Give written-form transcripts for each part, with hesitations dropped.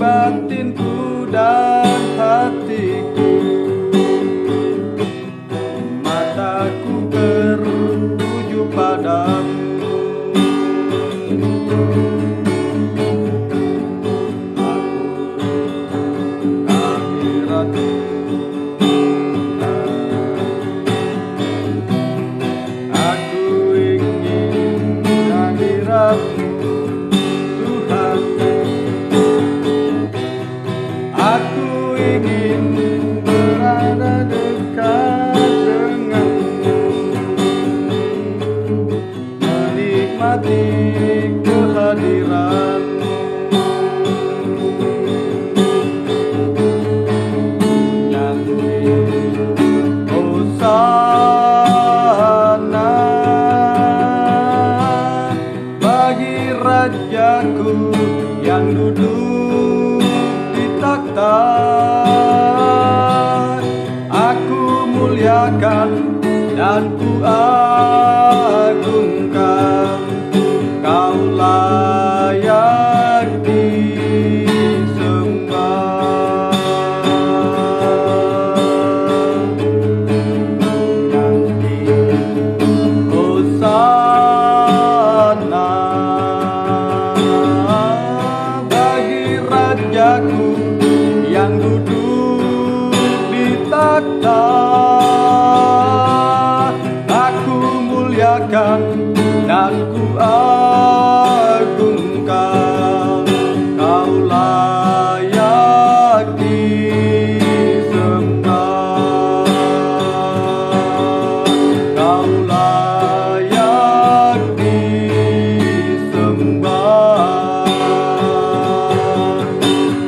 batinku dan hatiku, mataku tertuju padamu. Aku ingin hadiratmu Tuhan, aku ingin berada dekat denganmu, menikmati kehadiranmu. Nyanyi Hosana bagi Rajaku yang duduk di takhta. Aku muliakan dan ku agungkan, Kau layak disembah. Nyanyi Hosana bagi Rajaku yang duduk di takhta. Aku muliakan dan ku agungkan, Kau layak disembah. Kau layak disembah.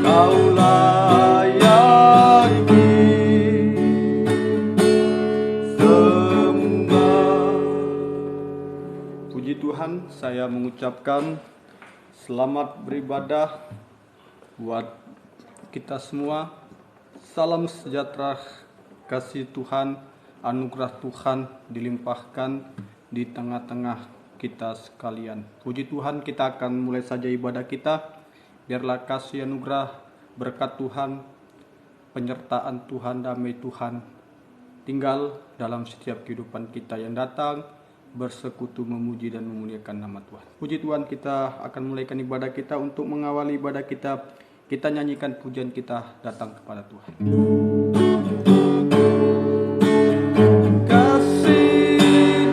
Kau layak disembah. Puji Tuhan, saya mengucapkan selamat beribadah buat kita semua. Salam sejahtera, kasih Tuhan, anugerah Tuhan dilimpahkan di tengah-tengah kita sekalian. Puji Tuhan, kita akan mulai saja ibadah kita. Biarlah kasih anugerah, berkat Tuhan, penyertaan Tuhan, damai Tuhan tinggal dalam setiap kehidupan kita yang datang, bersekutu memuji dan memuliakan nama Tuhan. Puji Tuhan, kita akan mulaikan ibadah kita. Untuk mengawali ibadah kita, kita nyanyikan pujian kita datang kepada Tuhan. Kasih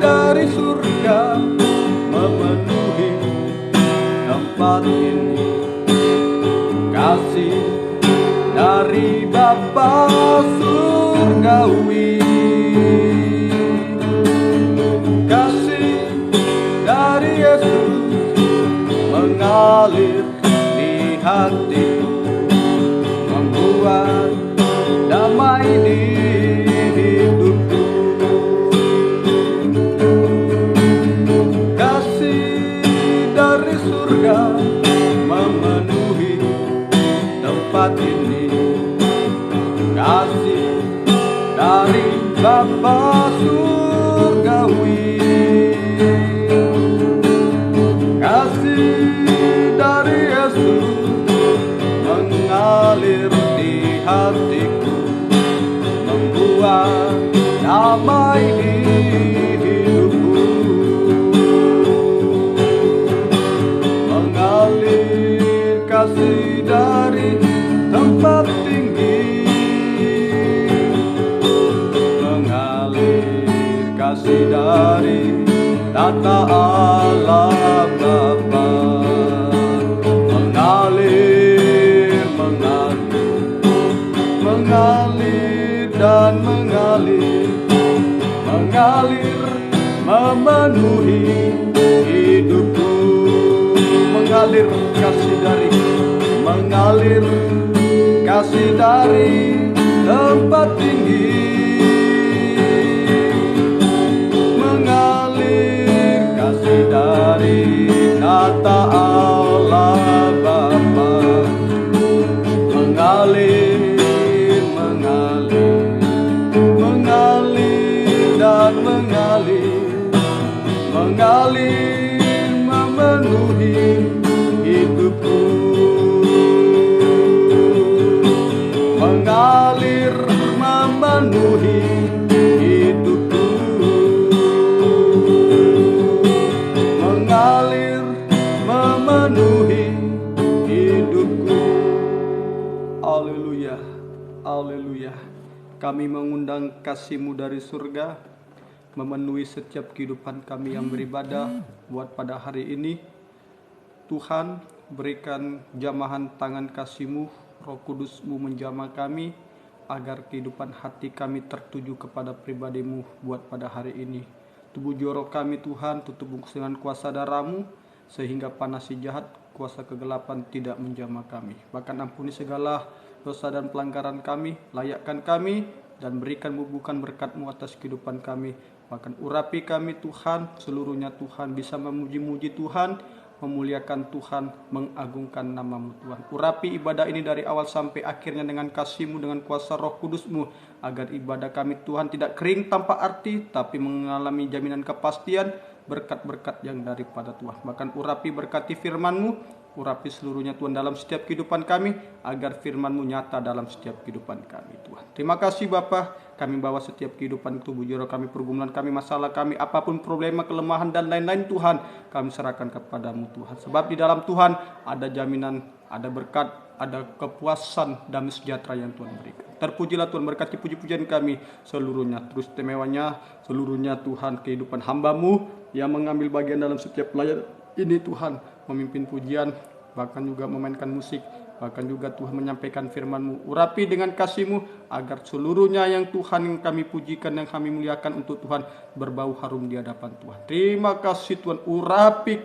dari surga memenuhi tempat ini, kasih dari Bapa surgawi, kasih dari Yesus mengalir di hatiku, membuat damai di hidupku. Kasih dari surga memenuhi tempat ini, kasih dari Bapa surgawi, kasih dari Yesus mengalir di hatiku, membuat damai di hidupku. Mengalir kasih dari tempat tinggi, mengalir kasih dari tata alam Bapa, mengalir, mengalir, mengalir dan mengalir, mengalir memenuhi hidupku. mengalir kasih dari tempat tinggi, mengalir kasih dari kata Allah Bapa, mengalir dan mengalir memenuhi hidupku, mengalir memenuhi hidupku, mengalir memenuhi hidupku. Haleluya, haleluya. Kami mengundang kasih-Mu dari surga memenuhi setiap kehidupan kami yang beribadah buat pada hari ini. Tuhan, berikan jamahan tangan kasih-Mu, Roh Kudus-Mu menjamah kami, agar kehidupan hati kami tertuju kepada pribadi-Mu buat pada hari ini. Tubuh jorok kami Tuhan, tutup bungkus dengan kuasa darah-Mu, sehingga panas si jahat, kuasa kegelapan tidak menjamah kami. Bahkan ampuni segala dosa dan pelanggaran kami, layakkan kami, dan berikan bubukan berkat-Mu atas kehidupan kami. Bahkan urapi kami Tuhan, seluruhnya Tuhan bisa memuji-muji Tuhan, memuliakan Tuhan, mengagungkan nama-Mu Tuhan. Urapi ibadah ini dari awal sampai akhirnya dengan kasih-Mu, dengan kuasa Roh Kudus-Mu, agar ibadah kami Tuhan tidak kering tanpa arti, tapi mengalami jaminan kepastian, berkat-berkat yang daripada Tuhan. Bahkan urapi berkati firman-Mu, urapi seluruhnya Tuhan dalam setiap kehidupan kami, agar firman-Mu nyata dalam setiap kehidupan kami Tuhan. Terima kasih Bapa, kami bawa setiap kehidupan tubuh jiwa kami, pergumulan kami, masalah kami, apapun problema, kelemahan dan lain-lain Tuhan, kami serahkan kepada-Mu Tuhan. Sebab di dalam Tuhan ada jaminan, ada berkat, ada kepuasan, damai sejahtera yang Tuhan berikan. Terpujilah Tuhan, berkati puji-pujian kami seluruhnya, terus istimewanya seluruhnya Tuhan, kehidupan hamba-Mu yang mengambil bagian dalam setiap pelayanan ini Tuhan, memimpin pujian, bahkan juga memainkan musik, bahkan juga Tuhan menyampaikan firman-Mu. Urapi dengan kasih-Mu, agar seluruhnya yang Tuhan yang kami pujikan, yang kami muliakan untuk Tuhan, berbau harum di hadapan Tuhan. Terima kasih Tuhan, urapi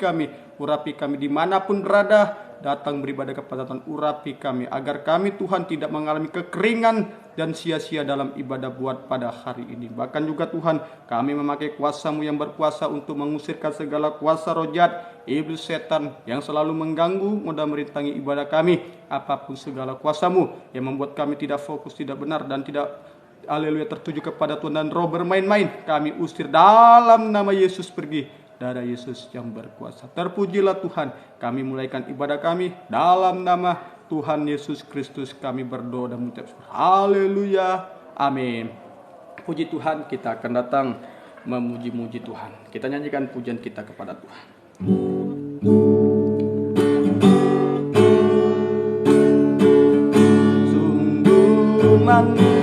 kami dimanapun berada, datang beribadah kepada Tuhan. Urapi kami, agar kami Tuhan tidak mengalami kekeringan dan sia-sia dalam ibadah buat pada hari ini. Bahkan juga Tuhan, kami memakai kuasa-Mu yang berkuasa untuk mengusirkan segala kuasa roh jahat, iblis setan yang selalu mengganggu, mudah merintangi ibadah kami. Apapun segala kuasa-Mu yang membuat kami tidak fokus, tidak benar, dan tidak haleluya tertuju kepada Tuhan, dan roh bermain-main, kami usir dalam nama Yesus, pergi. Darah Yesus yang berkuasa. Terpujilah Tuhan, kami mulaikan ibadah kami dalam nama Tuhan Yesus Kristus kami berdoa dan mengucap syukur. Haleluya. Amin. Puji Tuhan, kita akan datang memuji-muji Tuhan. Kita nyanyikan pujian kita kepada Tuhan. Sungguh manis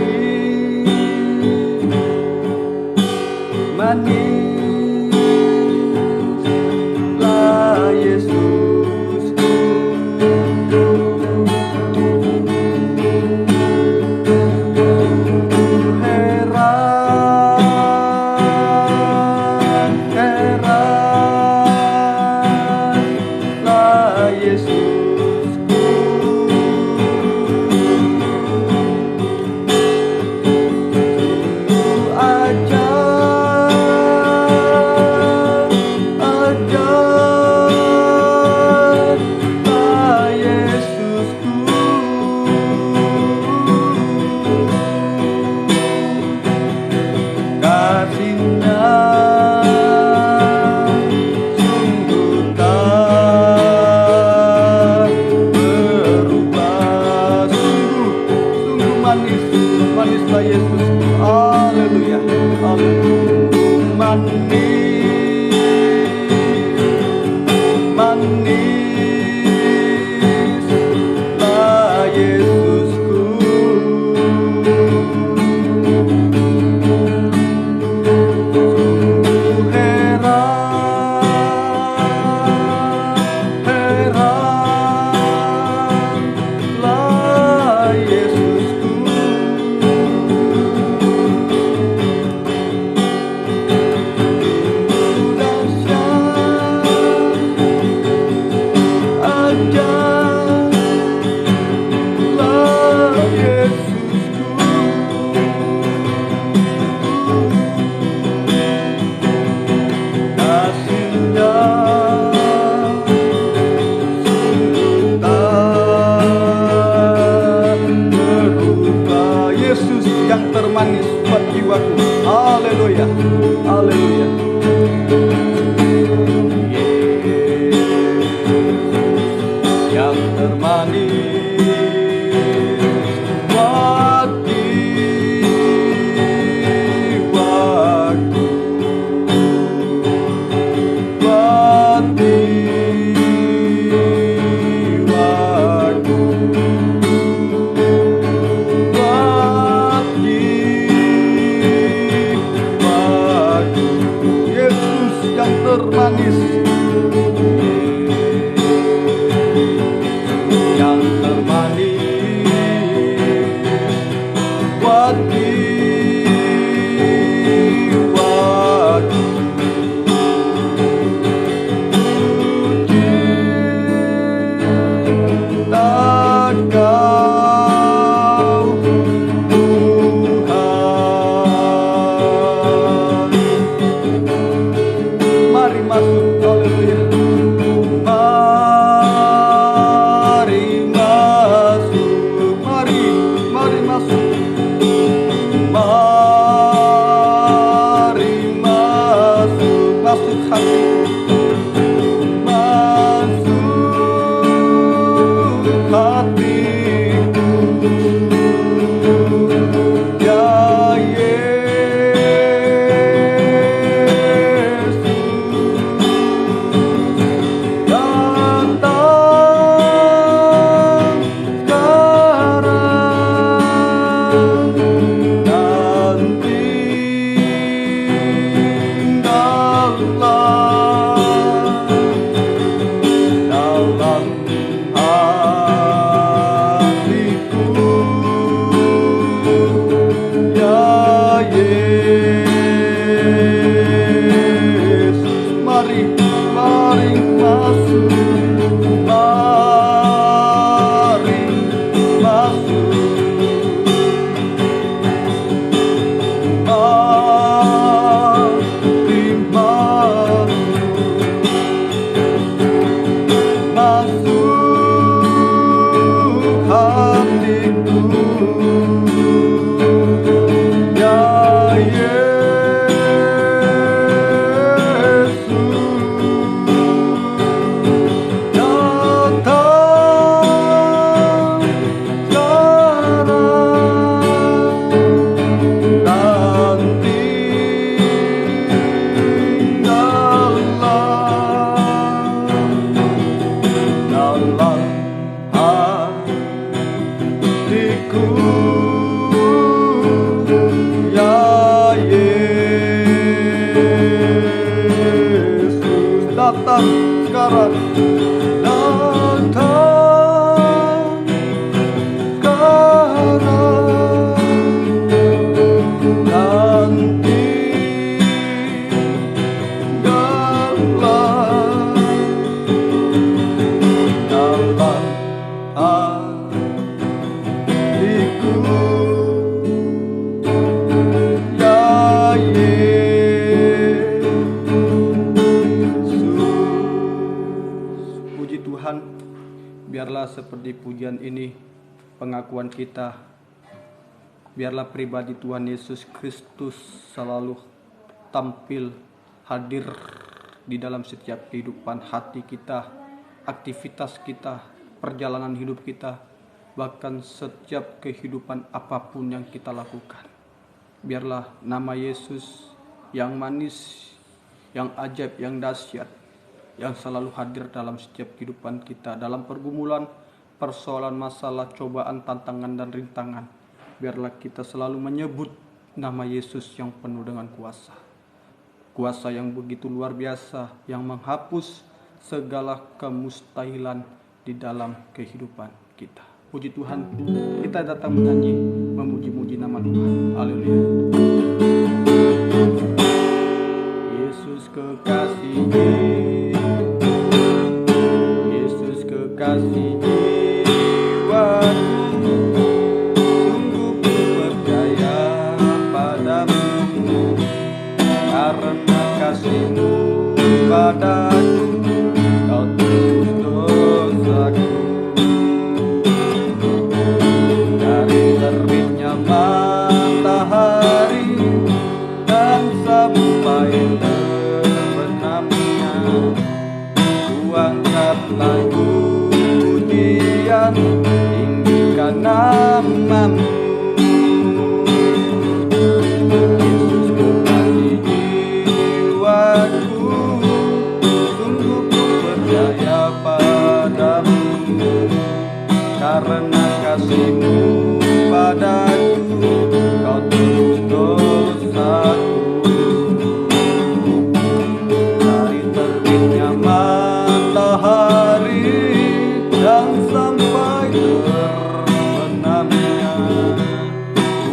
masuk hatiku. Ya Yesus, datang sekarang dan tinggallah dalam hatiku. Ya Yesus, datang sekarang, datang sekarang dan tinggallah dalam hatiku. Ya Yesus. Puji Tuhan, biarlah seperti pujian ini pengakuan kita. Biarlah pribadi Tuhan Yesus Kristus selalu tampil, hadir di dalam setiap kehidupan hati kita, aktivitas kita, perjalanan hidup kita, bahkan setiap kehidupan apapun yang kita lakukan. Biarlah nama Yesus yang manis, yang ajaib, yang dahsyat, yang selalu hadir dalam setiap kehidupan kita, dalam pergumulan, persoalan, masalah, cobaan, tantangan, dan rintangan. Biarlah kita selalu menyebut nama Yesus yang penuh dengan kuasa. Kuasa yang begitu luar biasa, yang menghapus segala kemustahilan di dalam kehidupan kita. Puji Tuhan, kita datang menyanyi, memuji-muji nama Tuhan. Haleluya. Yesus kekasih, Yesus kekasih jiwaku, sungguh ku percaya padamu, karena kasih-Mu padaku, Kau tebus dosaku. Dari terbitnya matahari dan sampai terbenamnya, ku angkat lagu pujian, tinggikan nama-Mu. Yesus kekasih jiwaku, sungguh ku percaya padamu, karena kasih-Mu padaku, Kau tebus dosaku. Dari terbitnya matahari dan sampai terbenamnya,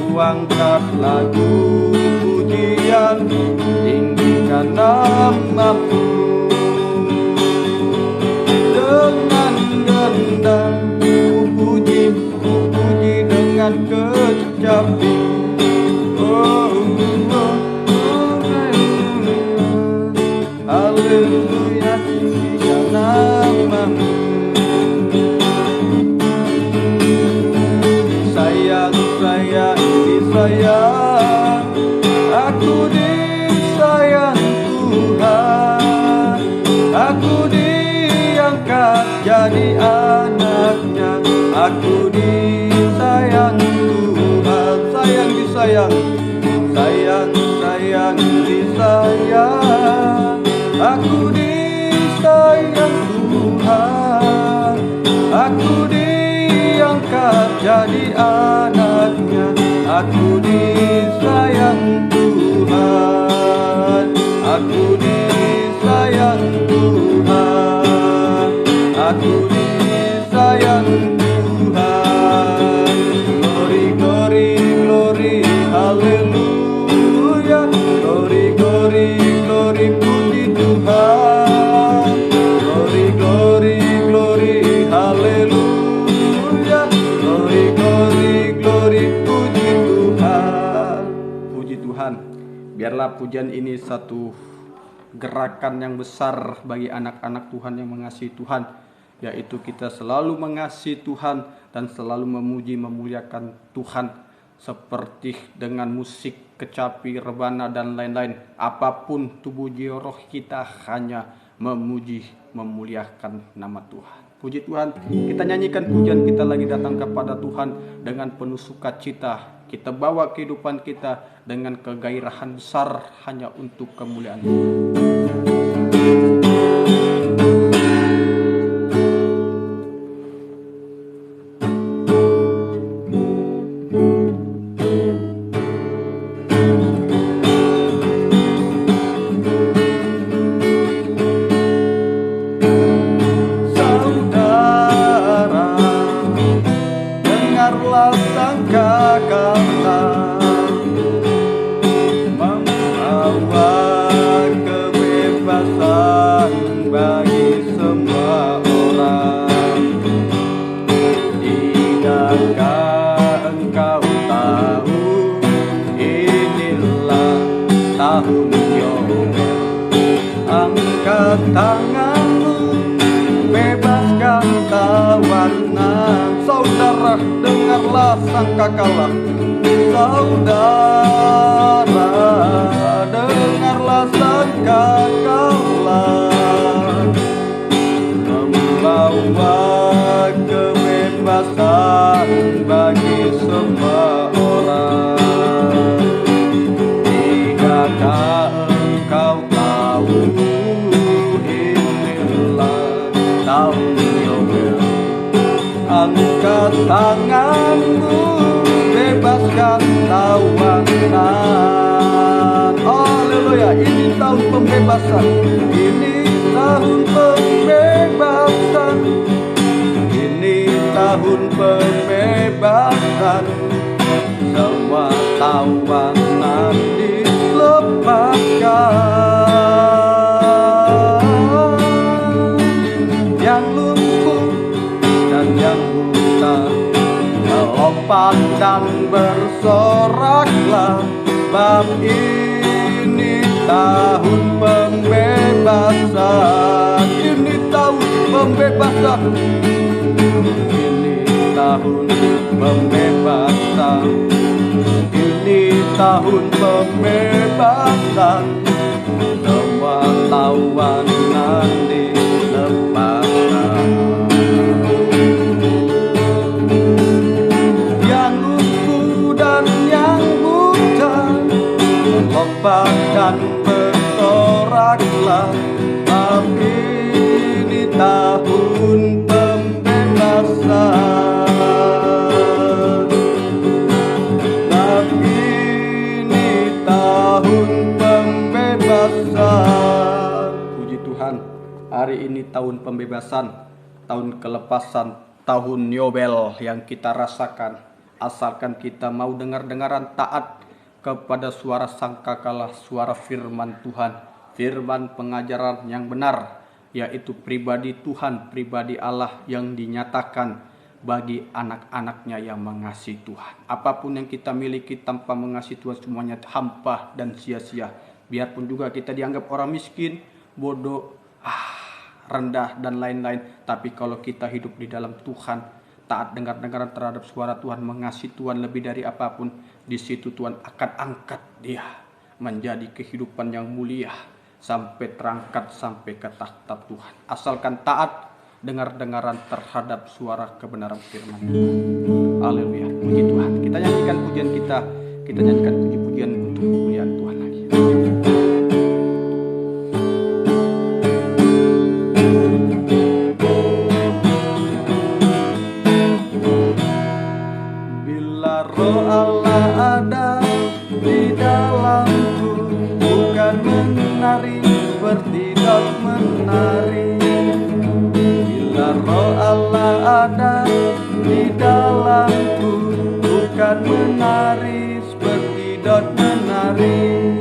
ku angkat lagu pujian, tinggikan nama-Mu. Dengan gendang ku puji dengan kecapi. Oh, haleluya, tinggikan nama-Mu. Sayang, sayang, disayang, aku disayang Tuhan, aku diangkat jadi anaknya, aku disayang Tuhan. Sayang, disayang, sayang, sayang, disayang, aku disayang Tuhan, aku diangkat jadi anaknya, aku disayang Tuhan, aku disayang Tuhan, aku disayang Tuhan. Glory, glory, glory, haleluya. Glory, glory, glory, puji Tuhan. Glory, glory, glory, haleluya. Glory, glory, glory, puji Tuhan. Puji Tuhan. Biarlah pujian ini satu gerakan yang besar bagi anak-anak Tuhan yang mengasihi Tuhan, yaitu kita selalu mengasihi Tuhan dan selalu memuji memuliakan Tuhan, seperti dengan musik, kecapi, rebana dan lain-lain. Apapun tubuh jiwa roh kita hanya memuji memuliakan nama Tuhan. Puji Tuhan, kita nyanyikan pujian kita lagi datang kepada Tuhan dengan penuh sukacita. Kita bawa kehidupan kita dengan kegairahan besar hanya untuk kemuliaan Tuhan. Tanganmu bebaskan tawanan. Saudara, dengarlah sangkakala. Saudara, dengarlah sangkakala, membawa kebebasan bagi semua orang. Tidakkah engkau tahu tahun Yobel? Angkat tanganmu, bebaskan tawanan. Haleluya, ini tahun pembebasan. Ini tahun pembebasan. Ini tahun pembebasan. Semua tawanan dilepaskan. Yang lumpuh dan yang buta melompat dan bersoraklah. Bab ini tahun pembebasan. Ini tahun pembebasan. Ini tahun pembebasan. Ini tahun pembebasan. Semua tawanan dilepaskan. Yang lumpuh dan yang buta melompat dan bersoraklah. Bab ini tahun pembebasan. Bab ini tahun pembebasan. Puji Tuhan, hari ini tahun pembebasan, tahun kelepasan, tahun Yobel yang kita rasakan. Asalkan kita mau dengar-dengaran, taat kepada suara sangkakala, suara firman Tuhan, firman pengajaran yang benar, yaitu pribadi Tuhan, pribadi Allah yang dinyatakan bagi anak-anaknya yang mengasihi Tuhan. Apapun yang kita miliki tanpa mengasihi Tuhan, semuanya hampa dan sia-sia. Biarpun juga kita dianggap orang miskin, bodoh, rendah dan lain-lain, tapi kalau kita hidup di dalam Tuhan, taat dengar-dengaran terhadap suara Tuhan, mengasihi Tuhan lebih dari apapun, di situ Tuhan akan angkat dia menjadi kehidupan yang mulia sampai terangkat sampai ke takhta Tuhan. Asalkan taat dengar-dengaran terhadap suara kebenaran firman Tuhan. Haleluya, puji Tuhan. Kita nyanyikan pujian kita nyanyikan puji-pujian untuk kemuliaan Tuhan lagi. Roh Allah ada di dalamku, bukan menari seperti dot menari. Bila roh Allah ada di dalamku, bukan menari seperti dot menari.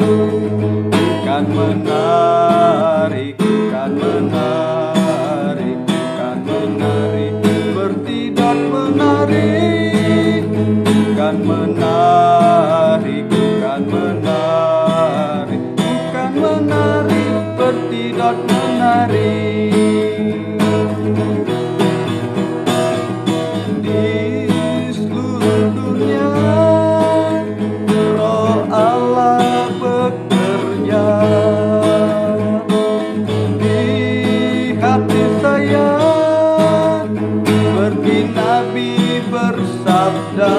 Bukan menari, bukan menari, bukan menari seperti dot menari. Bukan menari, bukan menari, bukan menari seperti dot menari. percaya seperti Nabi bersabda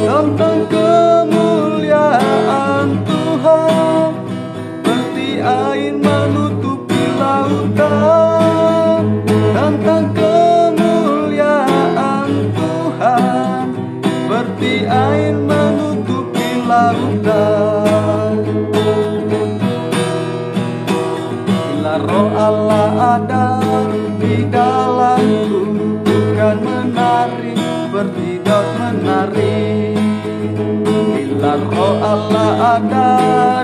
tentang kemuliaan Tuhan, seperti air menutupi lautan. Tentang kemuliaan Tuhan, seperti air menutupi lautan. Bila Roh Allah ada di dalamku, bukan menari seperti Daud menari. Bila Roh Allah ada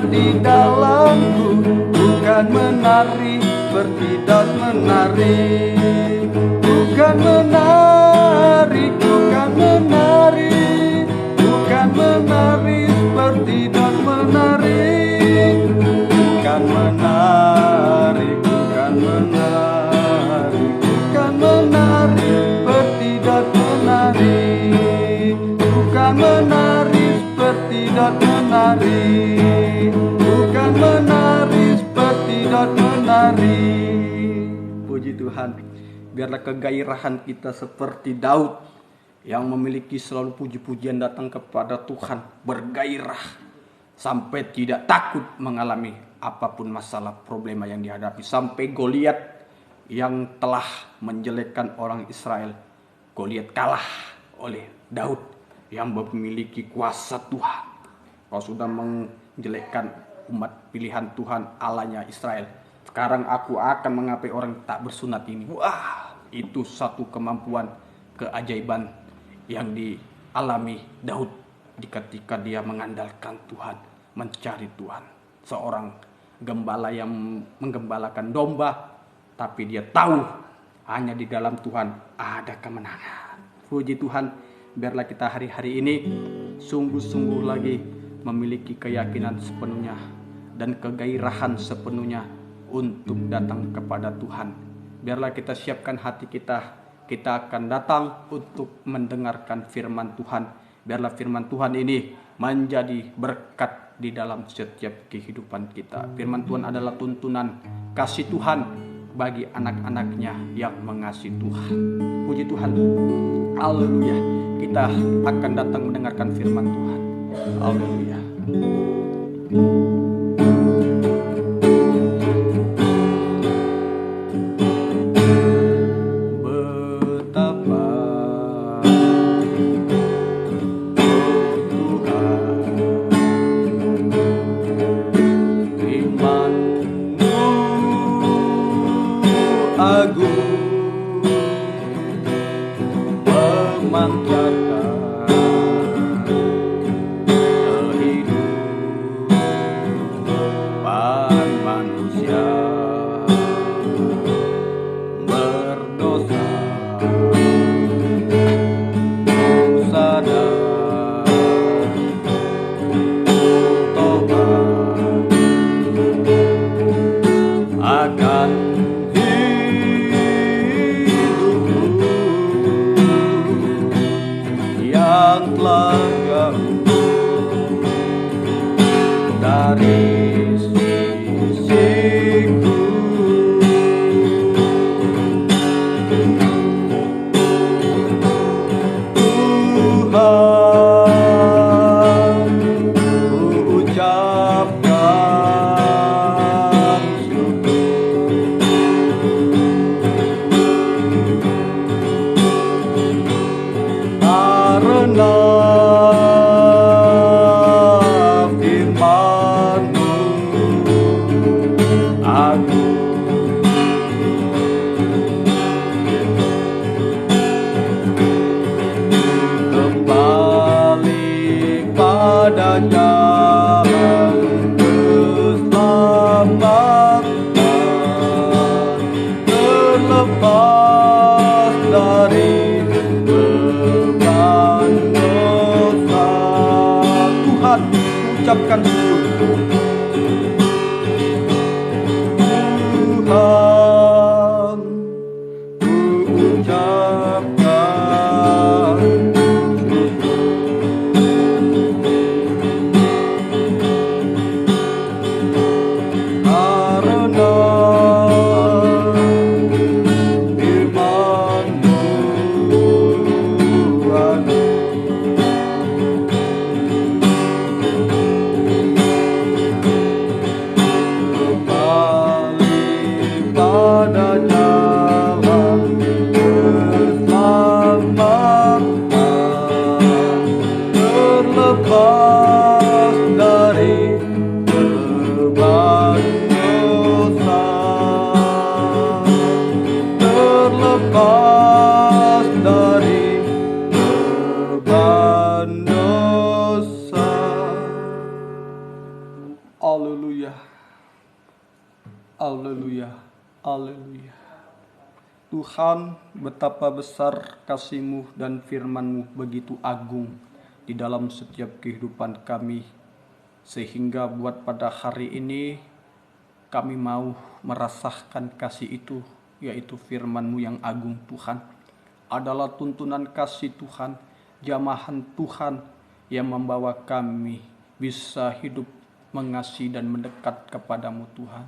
di dalamku, bukan menari seperti Daud menari. Bukan menari, bukan menari, bukan menari seperti Daud menari. Bukan menari, bukan menari, bukan menari seperti Daud menari. Bukan menari seperti Daud menari. Bukan menari seperti Daud menari. Puji Tuhan. Biarlah kegairahan kita seperti Daud yang memiliki selalu puji-pujian datang kepada Tuhan, bergairah sampai tidak takut mengalami apapun masalah problema yang dihadapi. Sampai Goliat yang telah menjelekkan orang Israel, Goliat kalah oleh Daud yang memiliki kuasa Tuhan. Kau sudah menjelekkan umat pilihan Tuhan Allahnya Israel. Sekarang aku akan mengapai orang tak bersunat ini. Wah, itu satu kemampuan keajaiban yang dialami Daud ketika dia mengandalkan Tuhan, mencari Tuhan. Seorang gembala yang menggembalakan domba, tapi dia tahu hanya di dalam Tuhan ada kemenangan. Puji Tuhan, biarlah kita hari-hari ini sungguh-sungguh lagi memiliki keyakinan sepenuhnya dan kegairahan sepenuhnya untuk datang kepada Tuhan. Biarlah kita siapkan hati kita akan datang untuk mendengarkan firman Tuhan. Biarlah firman Tuhan ini menjadi berkat di dalam setiap kehidupan kita. Firman Tuhan adalah tuntunan kasih Tuhan bagi anak-anaknya yang mengasihi Tuhan. Puji Tuhan. Haleluya. Kita akan datang mendengarkan firman Tuhan. Haleluya. Ucapkan syukur Tuhan, ku ucapkan syukur karena pada jalan keselamatan, terlepas dari beban dosa, terlepas dari beban dosa. Haleluya, haleluya, haleluya. Tuhan, betapa besar kasih-Mu dan firman-Mu begitu agung di dalam setiap kehidupan kami, sehingga buat pada hari ini kami mau merasakan kasih itu, yaitu firman-Mu yang agung. Tuhan adalah tuntunan kasih Tuhan, jamahan Tuhan yang membawa kami bisa hidup mengasihi dan mendekat kepadamu Tuhan.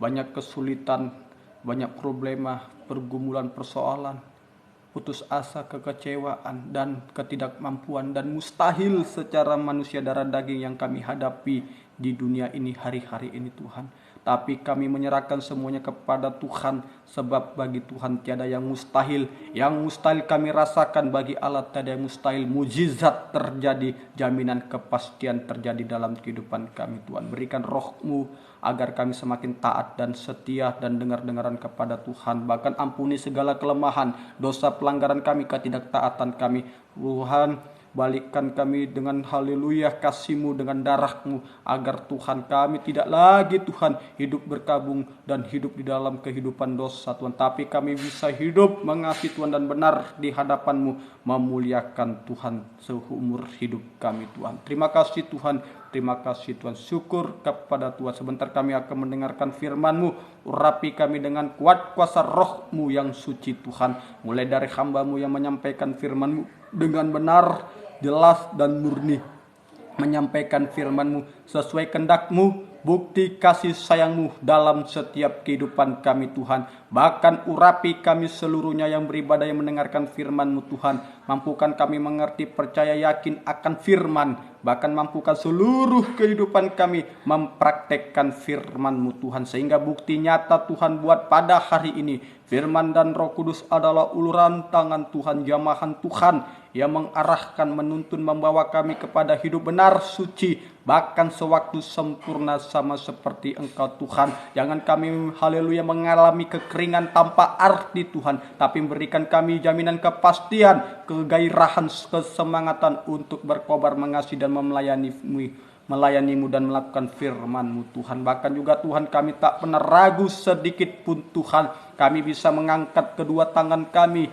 Banyak kesulitan, banyak problema, pergumulan, persoalan, putus asa, kekecewaan, dan ketidakmampuan, dan mustahil secara manusia darah daging yang kami hadapi di dunia ini hari-hari ini Tuhan. Tapi kami menyerahkan semuanya kepada Tuhan, sebab bagi Tuhan tiada yang mustahil. Yang mustahil kami rasakan, bagi Allah tiada yang mustahil. Mujizat terjadi, jaminan kepastian terjadi dalam kehidupan kami Tuhan. Berikan roh-Mu agar kami semakin taat dan setia dan dengar-dengaran kepada Tuhan. Bahkan ampuni segala kelemahan, dosa pelanggaran kami, ketidaktaatan kami Tuhan. Balikkan kami dengan haleluya kasih-Mu, dengan darah-Mu, agar Tuhan kami tidak lagi Tuhan hidup berkabung dan hidup di dalam kehidupan dosa Tuhan, tapi kami bisa hidup mengasihi Tuhan dan benar di hadapan-Mu, memuliakan Tuhan seumur hidup kami Tuhan. Terima kasih Tuhan, terima kasih Tuhan. Syukur kepada Tuhan. Sebentar kami akan mendengarkan firman-Mu. Urapi kami dengan kuat kuasa roh-Mu yang suci Tuhan. Mulai dari hamba-Mu yang menyampaikan firman-Mu dengan benar, jelas dan murni, menyampaikan firman-Mu sesuai kehendak-Mu, bukti kasih sayang-Mu dalam setiap kehidupan kami Tuhan. Bahkan urapi kami seluruhnya yang beribadah, yang mendengarkan firman-Mu Tuhan. Mampukan kami mengerti, percaya, yakin akan firman. Bahkan mampukan seluruh kehidupan kami mempraktekkan firman-Mu Tuhan, sehingga bukti nyata Tuhan buat pada hari ini. Firman dan Roh Kudus adalah uluran tangan Tuhan, jamahan Tuhan yang mengarahkan, menuntun, membawa kami kepada hidup benar, suci, bahkan sewaktu sempurna sama seperti Engkau Tuhan. Jangan kami haleluya mengalami kekeringan tanpa arti Tuhan, tapi berikan kami jaminan kepastian, kegairahan, kesemangatan untuk berkobar, mengasihi dan melayani-Mu dan melakukan firman-Mu Tuhan. Bahkan juga Tuhan kami tak pernah ragu sedikit pun Tuhan. Kami bisa mengangkat kedua tangan kami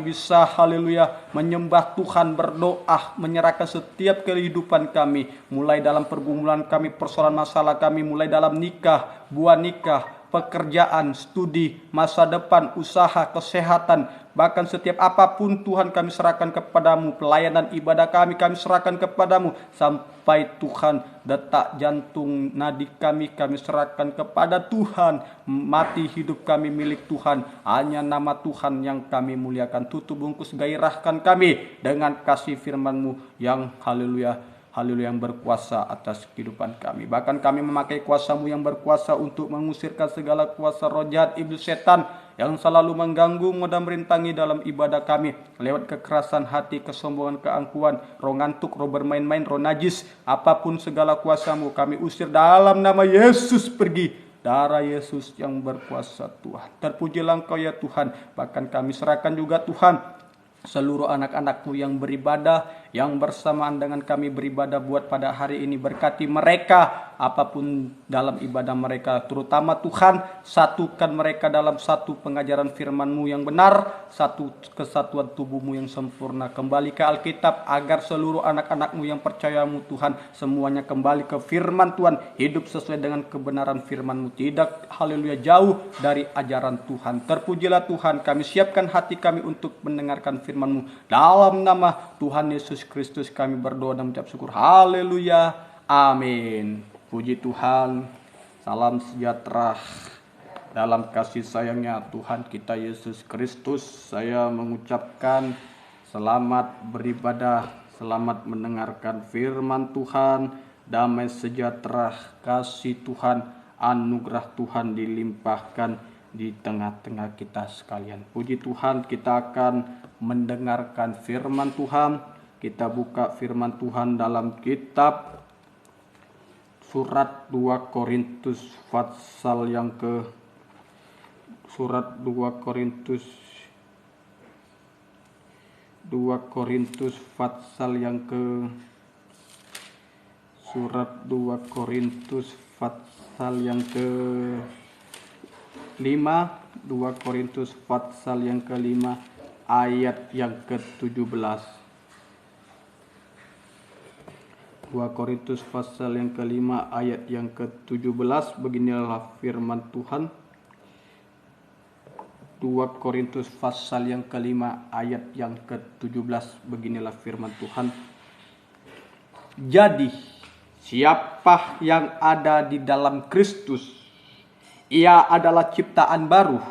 bisa haleluya menyembah Tuhan, berdoa, menyerahkan setiap kehidupan kami, mulai dalam pergumulan kami, persoalan masalah kami, mulai dalam nikah, buah nikah, pekerjaan, studi, masa depan, usaha, kesehatan, bahkan setiap apapun Tuhan kami serahkan kepadamu. Pelayanan ibadah kami serahkan kepadamu, sampai Tuhan detak jantung nadi kami serahkan kepada Tuhan. Mati hidup kami milik Tuhan, hanya nama Tuhan yang kami muliakan. Tutup bungkus gairahkan kami dengan kasih firman-Mu yang haleluya, haleluya, yang berkuasa atas kehidupan kami. Bahkan kami memakai kuasa-Mu yang berkuasa untuk mengusirkan segala kuasa roh jahat, iblis, setan yang selalu mengganggu dan merintangi dalam ibadah kami, lewat kekerasan hati, kesombongan, keangkuhan, roh ngantuk, roh bermain-main, roh najis, apapun segala kuasa-Mu kami usir dalam nama Yesus. Pergi, darah Yesus yang berkuasa Tuhan. Terpujilah Engkau ya Tuhan. Bahkan kami serahkan juga Tuhan seluruh anak-anak-Mu yang beribadah, yang bersamaan dengan kami beribadah buat pada hari ini. Berkati mereka apapun dalam ibadah mereka, terutama Tuhan satukan mereka dalam satu pengajaran firman-Mu yang benar, satu kesatuan tubuh-Mu yang sempurna. Kembali ke Alkitab agar seluruh anak-anak-Mu yang percaya-Mu Tuhan semuanya kembali ke firman Tuhan, hidup sesuai dengan kebenaran firman-Mu, tidak haleluya jauh dari ajaran Tuhan. Terpujilah Tuhan. Kami siapkan hati kami untuk mendengarkan firman-Mu. Dalam nama Tuhan Yesus Kristus kami berdoa dan mengucap syukur. Haleluya. Amin. Puji Tuhan. Salam sejahtera dalam kasih sayangnya Tuhan kita Yesus Kristus. Saya mengucapkan selamat beribadah, selamat mendengarkan firman Tuhan. Damai sejahtera, kasih Tuhan, anugerah Tuhan dilimpahkan di tengah-tengah kita sekalian. Puji Tuhan, kita akan mendengarkan firman Tuhan. Kita buka firman Tuhan dalam kitab surat 2 Korintus pasal yang ke surat 2 Korintus pasal yang ke surat 2 Korintus pasal yang ke 5, 2 Korintus pasal yang ke-5 ayat yang ke-17. 2 Korintus pasal yang ke-5 ayat yang ke-17, beginilah firman Tuhan. 2 Korintus pasal yang ke-5 ayat yang ke-17, beginilah firman Tuhan. Jadi, siapa yang ada di dalam Kristus, ia adalah ciptaan baru.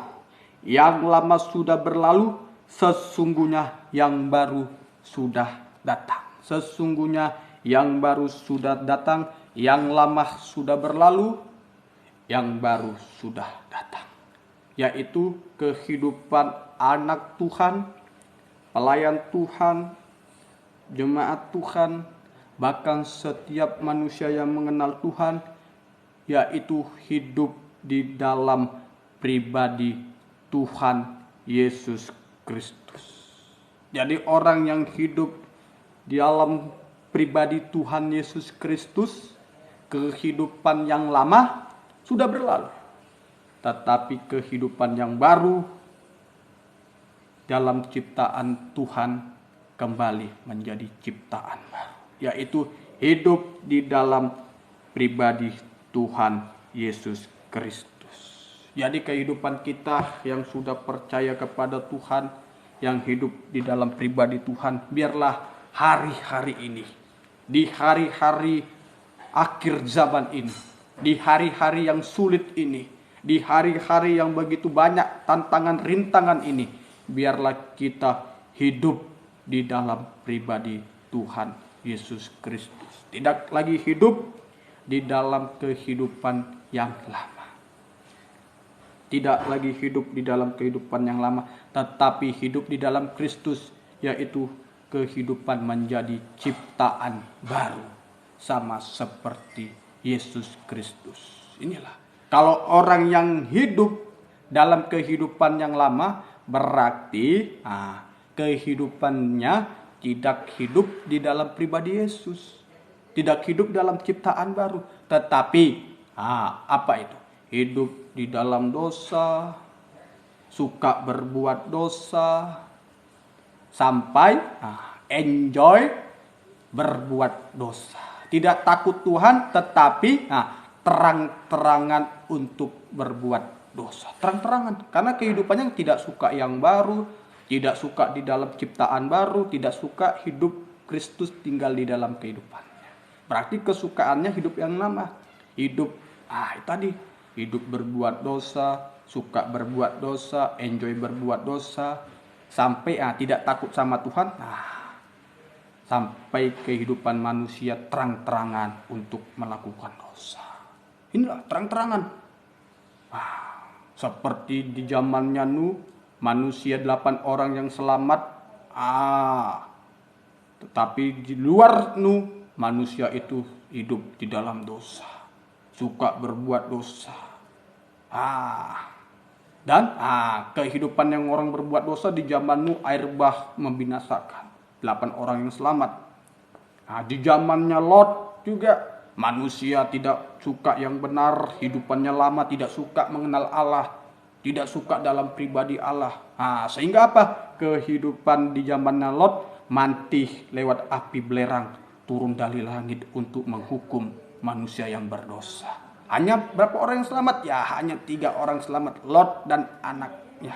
Yang lama sudah berlalu, sesungguhnya yang baru sudah datang. Sesungguhnya yang baru sudah datang, yang lama sudah berlalu, yang baru sudah datang. Yaitu kehidupan anak Tuhan, pelayan Tuhan, jemaat Tuhan, bahkan setiap manusia yang mengenal Tuhan, yaitu hidup di dalam pribadi Tuhan Yesus Kristus. Jadi orang yang hidup di dalam pribadi Tuhan Yesus Kristus, kehidupan yang lama sudah berlalu, tetapi kehidupan yang baru dalam ciptaan Tuhan kembali menjadi ciptaan baru, yaitu hidup di dalam pribadi Tuhan Yesus Kristus. Jadi kehidupan kita yang sudah percaya kepada Tuhan, yang hidup di dalam pribadi Tuhan, biarlah hari-hari ini, di hari-hari akhir zaman ini, di hari-hari yang sulit ini, di hari-hari yang begitu banyak tantangan rintangan ini, biarlah kita hidup di dalam pribadi Tuhan Yesus Kristus. Tidak lagi hidup di dalam kehidupan yang lama. Tidak lagi hidup di dalam kehidupan yang lama, tetapi hidup di dalam Kristus, yaitu kehidupan menjadi ciptaan baru, sama seperti Yesus Kristus. Inilah, kalau orang yang hidup dalam kehidupan yang lama, berarti kehidupannya tidak hidup di dalam pribadi Yesus, tidak hidup dalam ciptaan baru, tetapi apa itu? Hidup di dalam dosa, suka berbuat dosa, sampai enjoy berbuat dosa. Tidak takut Tuhan, tetapi terang-terangan untuk berbuat dosa. Terang-terangan, karena kehidupannya tidak suka yang baru, tidak suka di dalam ciptaan baru, tidak suka hidup Kristus tinggal di dalam kehidupannya. Berarti kesukaannya hidup yang lama. Hidup, itu tadi, hidup berbuat dosa, suka berbuat dosa, enjoy berbuat dosa, sampai tidak takut sama Tuhan. Sampai kehidupan manusia terang-terangan untuk melakukan dosa. Inilah terang-terangan. Seperti di zamannya Nuh, manusia 8 orang yang selamat. Tetapi di luar Nuh, manusia itu hidup di dalam dosa, suka berbuat dosa. Dan kehidupan yang orang berbuat dosa di zaman Nuh, air bah membinasakan 8 orang yang selamat. Di zamannya Lot juga, manusia tidak suka yang benar, hidupannya lama, tidak suka mengenal Allah, tidak suka dalam pribadi Allah. Sehingga apa? Kehidupan di zamannya Lot mantih lewat api belerang turun dari langit untuk menghukum manusia yang berdosa. Hanya berapa orang yang selamat? Ya, hanya 3 orang selamat, Lot dan anaknya.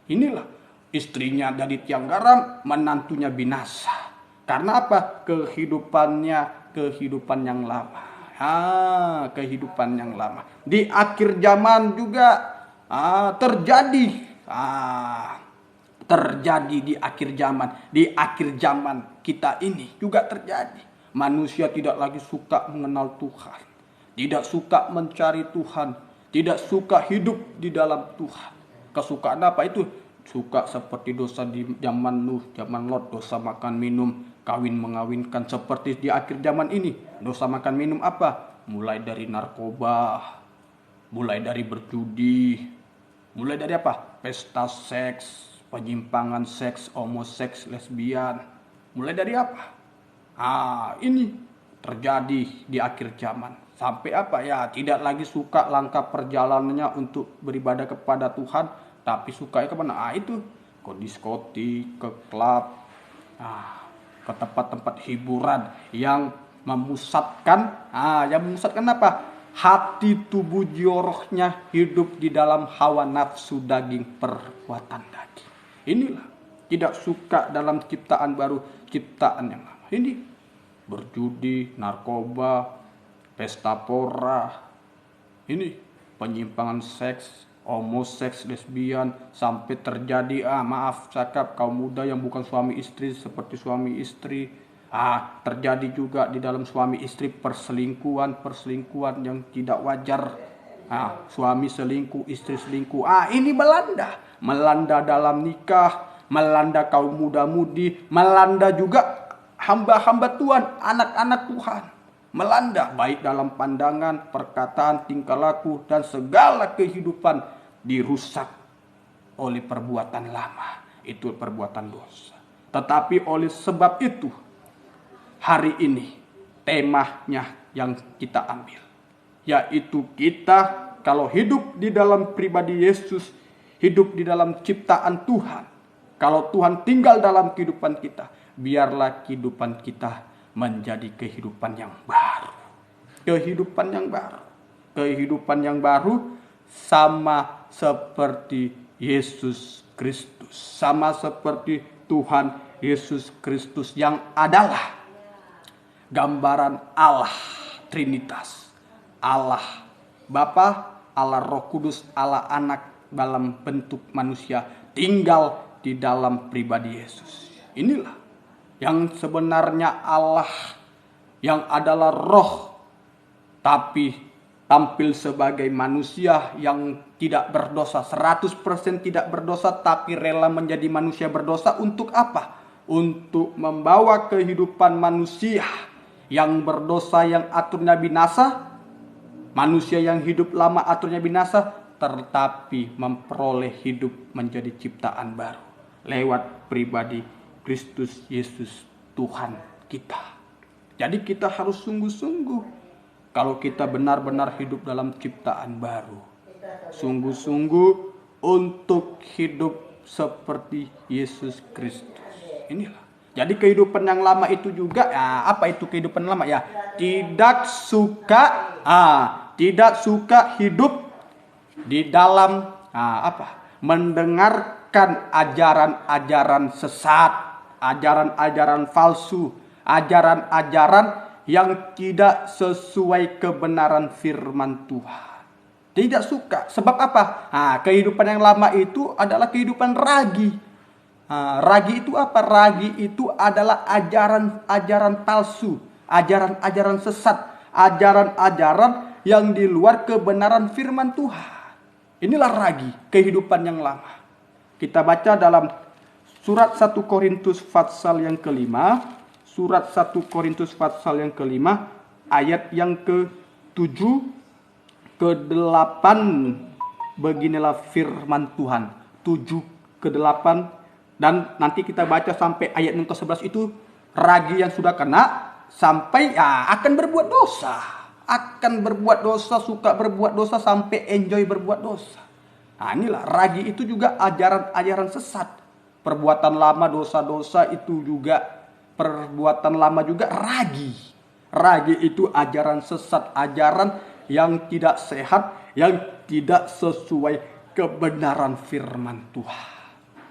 Inilah, istrinya dari tiang garam, menantunya binasa. Karena apa? Kehidupan yang lama. Kehidupan yang lama. Di akhir zaman juga terjadi. Terjadi di akhir zaman. Di akhir zaman kita ini juga terjadi. Manusia tidak lagi suka mengenal Tuhan, tidak suka mencari Tuhan, Tidak suka hidup di dalam Tuhan. Kesukaan apa itu? Suka seperti dosa di zaman Nuh, zaman Lot, dosa makan minum, kawin mengawinkan, seperti di akhir zaman ini. Dosa makan minum apa? Mulai dari narkoba, mulai dari berjudi, mulai dari apa? Pesta seks, penyimpangan seks, homoseks, lesbian. Mulai dari apa? Ini terjadi di akhir zaman. Sampai apa ya? Tidak lagi suka langkah perjalanannya untuk beribadah kepada Tuhan, tapi sukanya kemana? Itu ke diskotik, ke klub, ke tempat-tempat hiburan yang memusatkan. Yang memusatkan apa? Hati, tubuh, jirohnya hidup di dalam hawa nafsu daging, perbuatan daging. Inilah tidak suka dalam ciptaan baru, ciptaan yang lama. Ini berjudi, narkoba, pesta pora, ini penyimpangan seks, homoseks, lesbian, sampai terjadi maaf cakap kaum muda yang bukan suami istri seperti suami istri. Terjadi juga di dalam suami istri perselingkuhan yang tidak wajar. Suami selingkuh, istri selingkuh. Ini melanda dalam nikah, melanda kaum muda-mudi, melanda juga hamba-hamba Tuhan, anak-anak Tuhan. Melanda baik dalam pandangan, perkataan, tingkah laku, dan segala kehidupan dirusak oleh perbuatan lama. Itu perbuatan dosa. Tetapi oleh sebab itu, hari ini temanya yang kita ambil, yaitu kita kalau hidup di dalam pribadi Yesus, hidup di dalam ciptaan Tuhan, kalau Tuhan tinggal dalam kehidupan kita, biarlah kehidupan kita menjadi kehidupan yang baru. Kehidupan yang baru. Kehidupan yang baru sama seperti Yesus Kristus. Sama seperti Tuhan Yesus Kristus yang adalah gambaran Allah Trinitas. Allah Bapa, Allah Roh Kudus, Allah Anak dalam bentuk manusia tinggal di dalam pribadi Yesus. Inilah yang sebenarnya Allah yang adalah roh, tapi tampil sebagai manusia yang tidak berdosa, 100% tidak berdosa, tapi rela menjadi manusia berdosa untuk apa? Untuk membawa kehidupan manusia yang berdosa, yang aturnya binasa, manusia yang hidup lama aturnya binasa, tetapi memperoleh hidup menjadi ciptaan baru lewat pribadi Kristus Yesus Tuhan kita. Jadi kita harus sungguh-sungguh kalau kita benar-benar hidup dalam ciptaan baru. Sungguh-sungguh untuk hidup seperti Yesus Kristus. Inilah. Jadi kehidupan yang lama itu juga, apa itu kehidupan lama ya? Tidak suka hidup di dalam mendengarkan ajaran-ajaran sesat, ajaran-ajaran palsu, ajaran-ajaran yang tidak sesuai kebenaran firman Tuhan. Tidak suka. Sebab apa? Kehidupan yang lama itu adalah kehidupan ragi. Ragi itu apa? Ragi itu adalah ajaran-ajaran palsu, ajaran-ajaran sesat, ajaran-ajaran yang di luar kebenaran firman Tuhan. Inilah ragi, kehidupan yang lama. Kita baca dalam surat 1 Korintus pasal yang kelima, surat 1 Korintus pasal yang kelima, ayat yang ke-7 ke-8, beginilah firman Tuhan, 7 ke-8, dan nanti kita baca sampai ayat yang ke-11 itu, ragi yang sudah kena, sampai akan berbuat dosa. Akan berbuat dosa, suka berbuat dosa, sampai enjoy berbuat dosa. Inilah, ragi itu juga ajaran-ajaran sesat. Perbuatan lama, dosa-dosa itu juga perbuatan lama juga ragi. Ragi itu ajaran sesat, ajaran yang tidak sehat, yang tidak sesuai kebenaran firman Tuhan.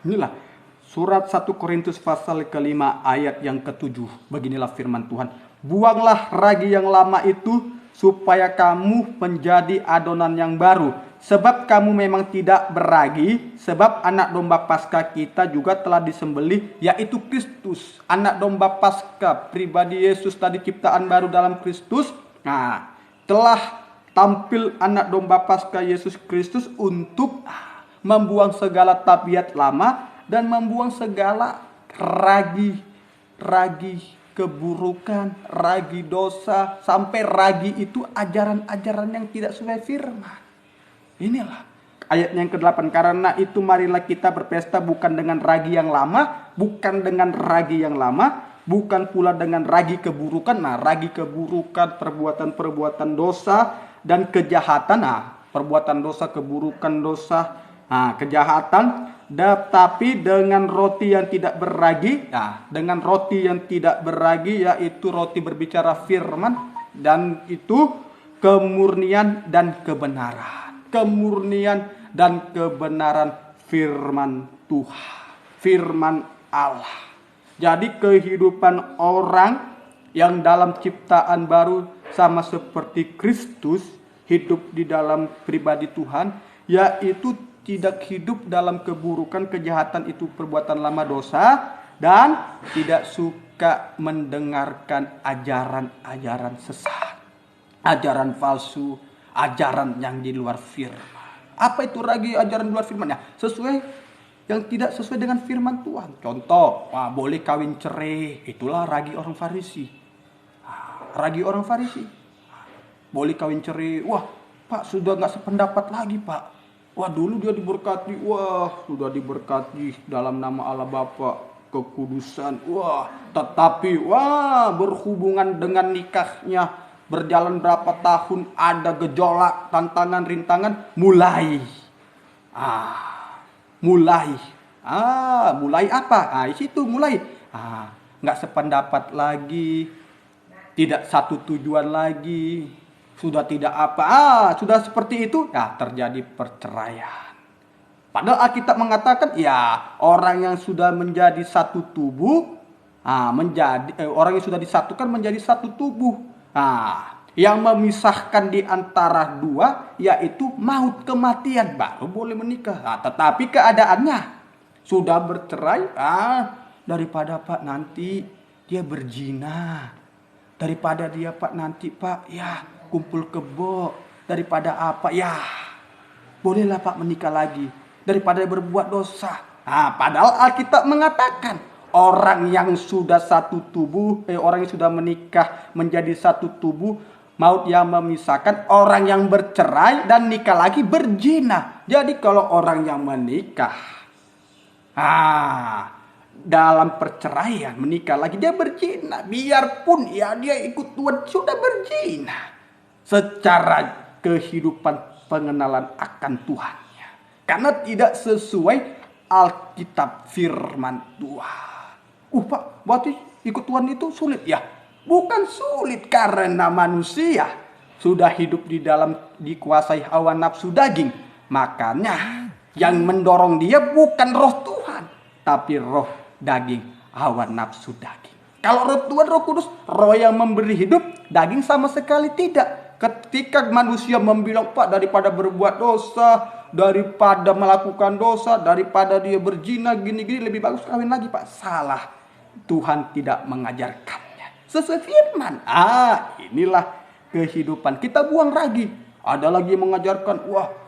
Inilah surat 1 Korintus pasal ke-5 ayat yang ke-7. Beginilah firman Tuhan. Buanglah ragi yang lama itu supaya kamu menjadi adonan yang baru. Sebab kamu memang tidak berragi, sebab anak domba Paskah kita juga telah disembelih, yaitu Kristus. Anak domba Paskah, pribadi Yesus tadi ciptaan baru dalam Kristus, telah tampil anak domba Paskah Yesus Kristus untuk membuang segala tabiat lama dan membuang segala ragi keburukan, ragi dosa, sampai ragi itu ajaran-ajaran yang tidak sesuai firman. Inilah ayat yang ke-8, karena itu marilah kita berpesta bukan dengan ragi yang lama, bukan dengan ragi yang lama, bukan pula dengan ragi keburukan. Nah, ragi keburukan, perbuatan-perbuatan dosa dan kejahatan. Nah, perbuatan dosa, keburukan dosa, kejahatan. Tapi dengan roti yang tidak berragi. Nah, dengan roti yang tidak berragi, yaitu roti berbicara firman, dan itu kemurnian dan kebenaran. Kemurnian dan kebenaran firman Tuhan, firman Allah. Jadi kehidupan orang yang dalam ciptaan baru sama seperti Kristus hidup di dalam pribadi Tuhan, yaitu tidak hidup dalam keburukan, kejahatan itu perbuatan lama dosa, dan tidak suka mendengarkan ajaran-ajaran sesat, ajaran palsu, ajaran yang di luar firman. Apa itu ragi ajaran di luar firman? Ya, yang tidak sesuai dengan firman Tuhan. Contoh, boleh kawin cerai, itulah ragi orang Farisi. Ragi orang Farisi. Boleh kawin cerai, Pak sudah nggak sependapat lagi Pak. Dulu dia diberkati, sudah diberkati dalam nama Allah Bapa kekudusan. Tetapi berhubungan dengan nikahnya, berjalan berapa tahun, ada gejolak, tantangan, rintangan, mulai apa? Di situ mulai nggak sependapat lagi, tidak satu tujuan lagi, sudah tidak sudah seperti itu, terjadi perceraian. Padahal Alkitab mengatakan, orang yang sudah menjadi satu tubuh, orang yang sudah disatukan menjadi satu tubuh. Yang memisahkan di antara dua, yaitu maut, kematian, baru boleh menikah. Tetapi keadaannya sudah bercerai, daripada Pak nanti dia berzina, daripada dia Pak nanti Pak kumpul kebo, daripada apa, bolehlah Pak menikah lagi, daripada berbuat dosa. Padahal Alkitab mengatakan orang yang sudah satu tubuh, orang yang sudah menikah menjadi satu tubuh, maut yang memisahkan. Orang yang bercerai dan nikah lagi berzina. Jadi kalau orang yang menikah dalam perceraian menikah lagi, dia berzina, biarpun dia ikut Tuhan, sudah berzina secara kehidupan pengenalan akan Tuhannya, karena tidak sesuai Alkitab firman Tuhan. Pak, berarti ikut Tuhan itu sulit ya? Bukan sulit, karena manusia sudah hidup dikuasai hawa nafsu daging. Makanya yang mendorong dia bukan roh Tuhan, tapi roh daging, hawa nafsu daging. Kalau roh Tuhan, Roh Kudus, roh yang memberi hidup, daging sama sekali tidak. Ketika manusia membilang, Pak, daripada berbuat dosa, daripada melakukan dosa, daripada dia berzina gini-gini, lebih bagus kawin lagi, Pak. Salah. Tuhan tidak mengajarkannya sesuai firman. Inilah kehidupan. Kita buang ragi. Ada lagi yang mengajarkan,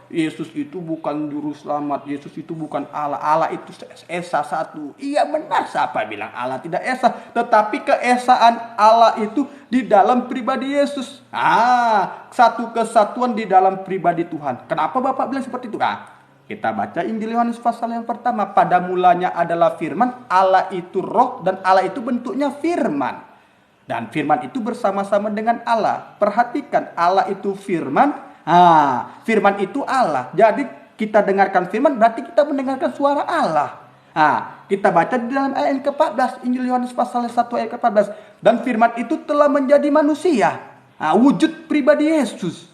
Yesus itu bukan juru selamat, Yesus itu bukan Allah, Allah itu esa satu. Iya benar, siapa bilang Allah tidak esa? Tetapi keesaan Allah itu di dalam pribadi Yesus. Satu kesatuan di dalam pribadi Tuhan. Kenapa Bapak bilang seperti itu? Kita baca Injil Yohanes pasal yang pertama. Pada mulanya adalah firman, Allah itu roh, dan Allah itu bentuknya firman. Dan firman itu bersama-sama dengan Allah. Perhatikan, Allah itu firman, firman itu Allah. Jadi kita dengarkan firman, berarti kita mendengarkan suara Allah. Kita baca di dalam ayat ke-14, Injil Yohanes pasal 1 ayat ke-14. Dan firman itu telah menjadi manusia, wujud pribadi Yesus.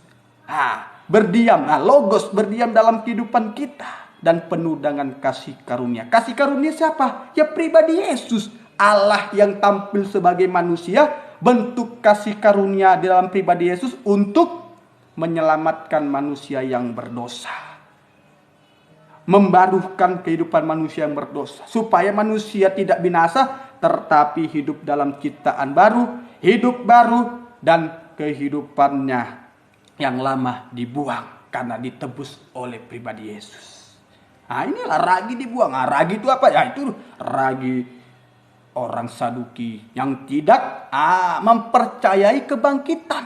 Berdiam, logos berdiam dalam kehidupan kita, dan penuh dengan kasih karunia. Kasih karunia siapa? Ya pribadi Yesus. Allah yang tampil sebagai manusia, bentuk kasih karunia di dalam pribadi Yesus untuk menyelamatkan manusia yang berdosa. Membarukan kehidupan manusia yang berdosa, supaya manusia tidak binasa, tetapi hidup dalam ciptaan baru, hidup baru, dan kehidupannya yang lama dibuang karena ditebus oleh pribadi Yesus. Nah, inilah ragi dibuang. Nah, ragi itu apa? Ya itu ragi orang Saduki yang tidak mempercayai kebangkitan.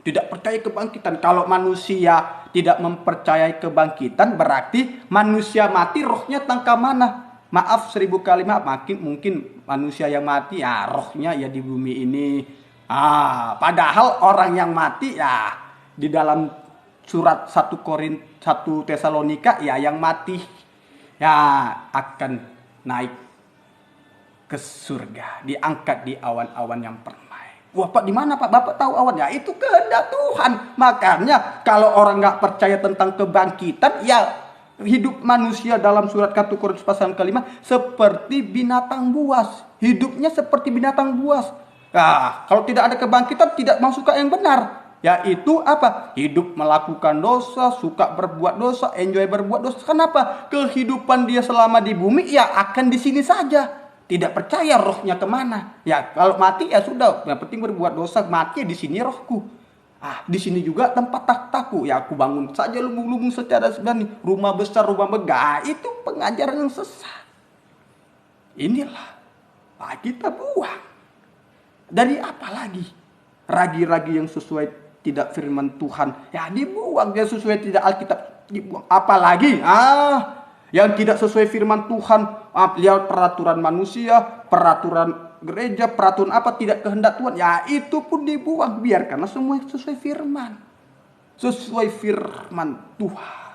Tidak percaya kebangkitan. Kalau manusia tidak mempercayai kebangkitan, berarti manusia mati rohnya tangka mana? Maaf 1000 kali maaf, mungkin manusia yang mati ya rohnya ya di bumi ini. Padahal orang yang mati ya di dalam surat 1 Tesalonika ya yang mati ya akan naik ke surga, diangkat di awan-awan yang permai. Wah Pak, di mana Pak? Bapak tahu awan? Ya itu kehendak Tuhan. Makanya kalau orang nggak percaya tentang kebangkitan, ya hidup manusia dalam surat 1 Korintus pasal 5 seperti binatang buas. Hidupnya seperti binatang buas. Nah, kalau tidak ada kebangkitan, tidak masuk ke yang benar. Yaitu apa? Hidup melakukan dosa, suka berbuat dosa, enjoy berbuat dosa. Kenapa? Kehidupan dia selama di bumi ya akan di sini saja. Tidak percaya rohnya kemana. Ya kalau mati ya sudah. Yang penting berbuat dosa, mati di sini rohku. Di sini juga tempat takhtaku. Ya aku bangun saja lumbung-lumbung secara sebenarnya. Rumah besar, rumah megah. Itu pengajaran yang sesat. Inilah. Kita buang. Dari apa lagi? Ragi-ragi yang sesuai tidak firman Tuhan. Ya dibuang. Yang sesuai tidak Alkitab. Dibuang. Apalagi? Yang tidak sesuai firman Tuhan, lihat peraturan manusia, peraturan gereja, peraturan apa tidak kehendak Tuhan, ya itu pun dibuang. Biarkanlah semua sesuai firman. Sesuai firman Tuhan.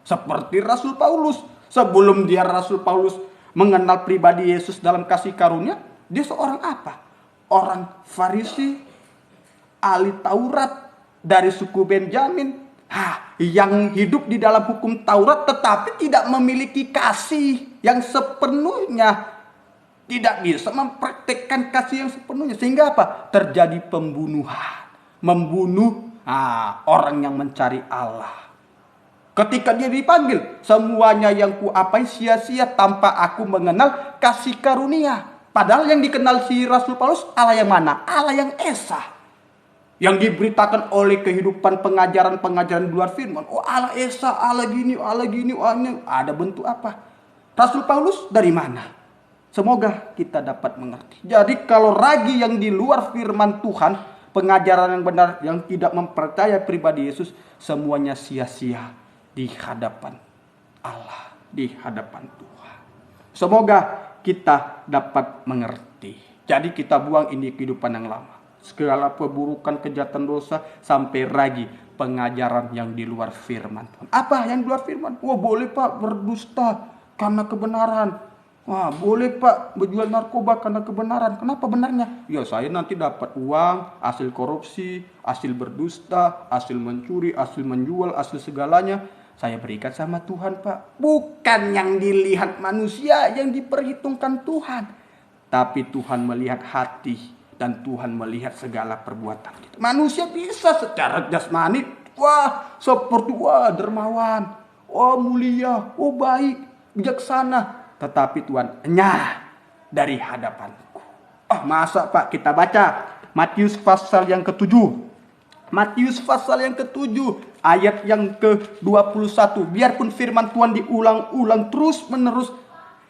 Seperti Rasul Paulus. Sebelum dia Rasul Paulus mengenal pribadi Yesus dalam kasih karunia, dia seorang apa? Orang Farisi, ahli Taurat, dari suku Benjamin. Yang hidup di dalam hukum Taurat tetapi tidak memiliki kasih yang sepenuhnya, tidak bisa mempraktekkan kasih yang sepenuhnya, sehingga apa? Terjadi pembunuhan, membunuh orang yang mencari Allah. Ketika dia dipanggil, semuanya yang kuapai sia-sia tanpa aku mengenal kasih karunia. Padahal yang dikenal si Rasul Paulus Allah yang mana? Allah yang esa. Yang diberitakan oleh kehidupan pengajaran-pengajaran di luar firman. Allah Esa, Allah gini, Allah gini, Allah ini. Ada bentuk apa? Rasul Paulus dari mana? Semoga kita dapat mengerti. Jadi kalau ragi yang di luar firman Tuhan, pengajaran yang benar, yang tidak mempercaya pribadi Yesus, semuanya sia-sia di hadapan Allah, di hadapan Tuhan. Semoga kita dapat mengerti. Jadi kita buang ini kehidupan yang lama. Segala perburukan, kejahatan, dosa, sampai ragi pengajaran yang di luar firman Tuhan. Apa yang di luar firman? Boleh Pak berdusta karena kebenaran. Boleh Pak berjual narkoba karena kebenaran. Kenapa benarnya? Ya saya nanti dapat uang, hasil korupsi, hasil berdusta, hasil mencuri, hasil menjual, hasil segalanya. Saya berikan sama Tuhan Pak. Bukan yang dilihat manusia, yang diperhitungkan Tuhan. Tapi Tuhan melihat hati. Dan Tuhan melihat segala perbuatan kita. Manusia bisa secara jasmani, seperti dermawan, mulia, baik, bijaksana. Tetapi Tuhan, dari hadapanku. Masa Pak kita baca Matius pasal yang ke-7. Matius pasal yang ke-7 ayat yang ke-21. Biarpun firman Tuhan diulang-ulang terus-menerus,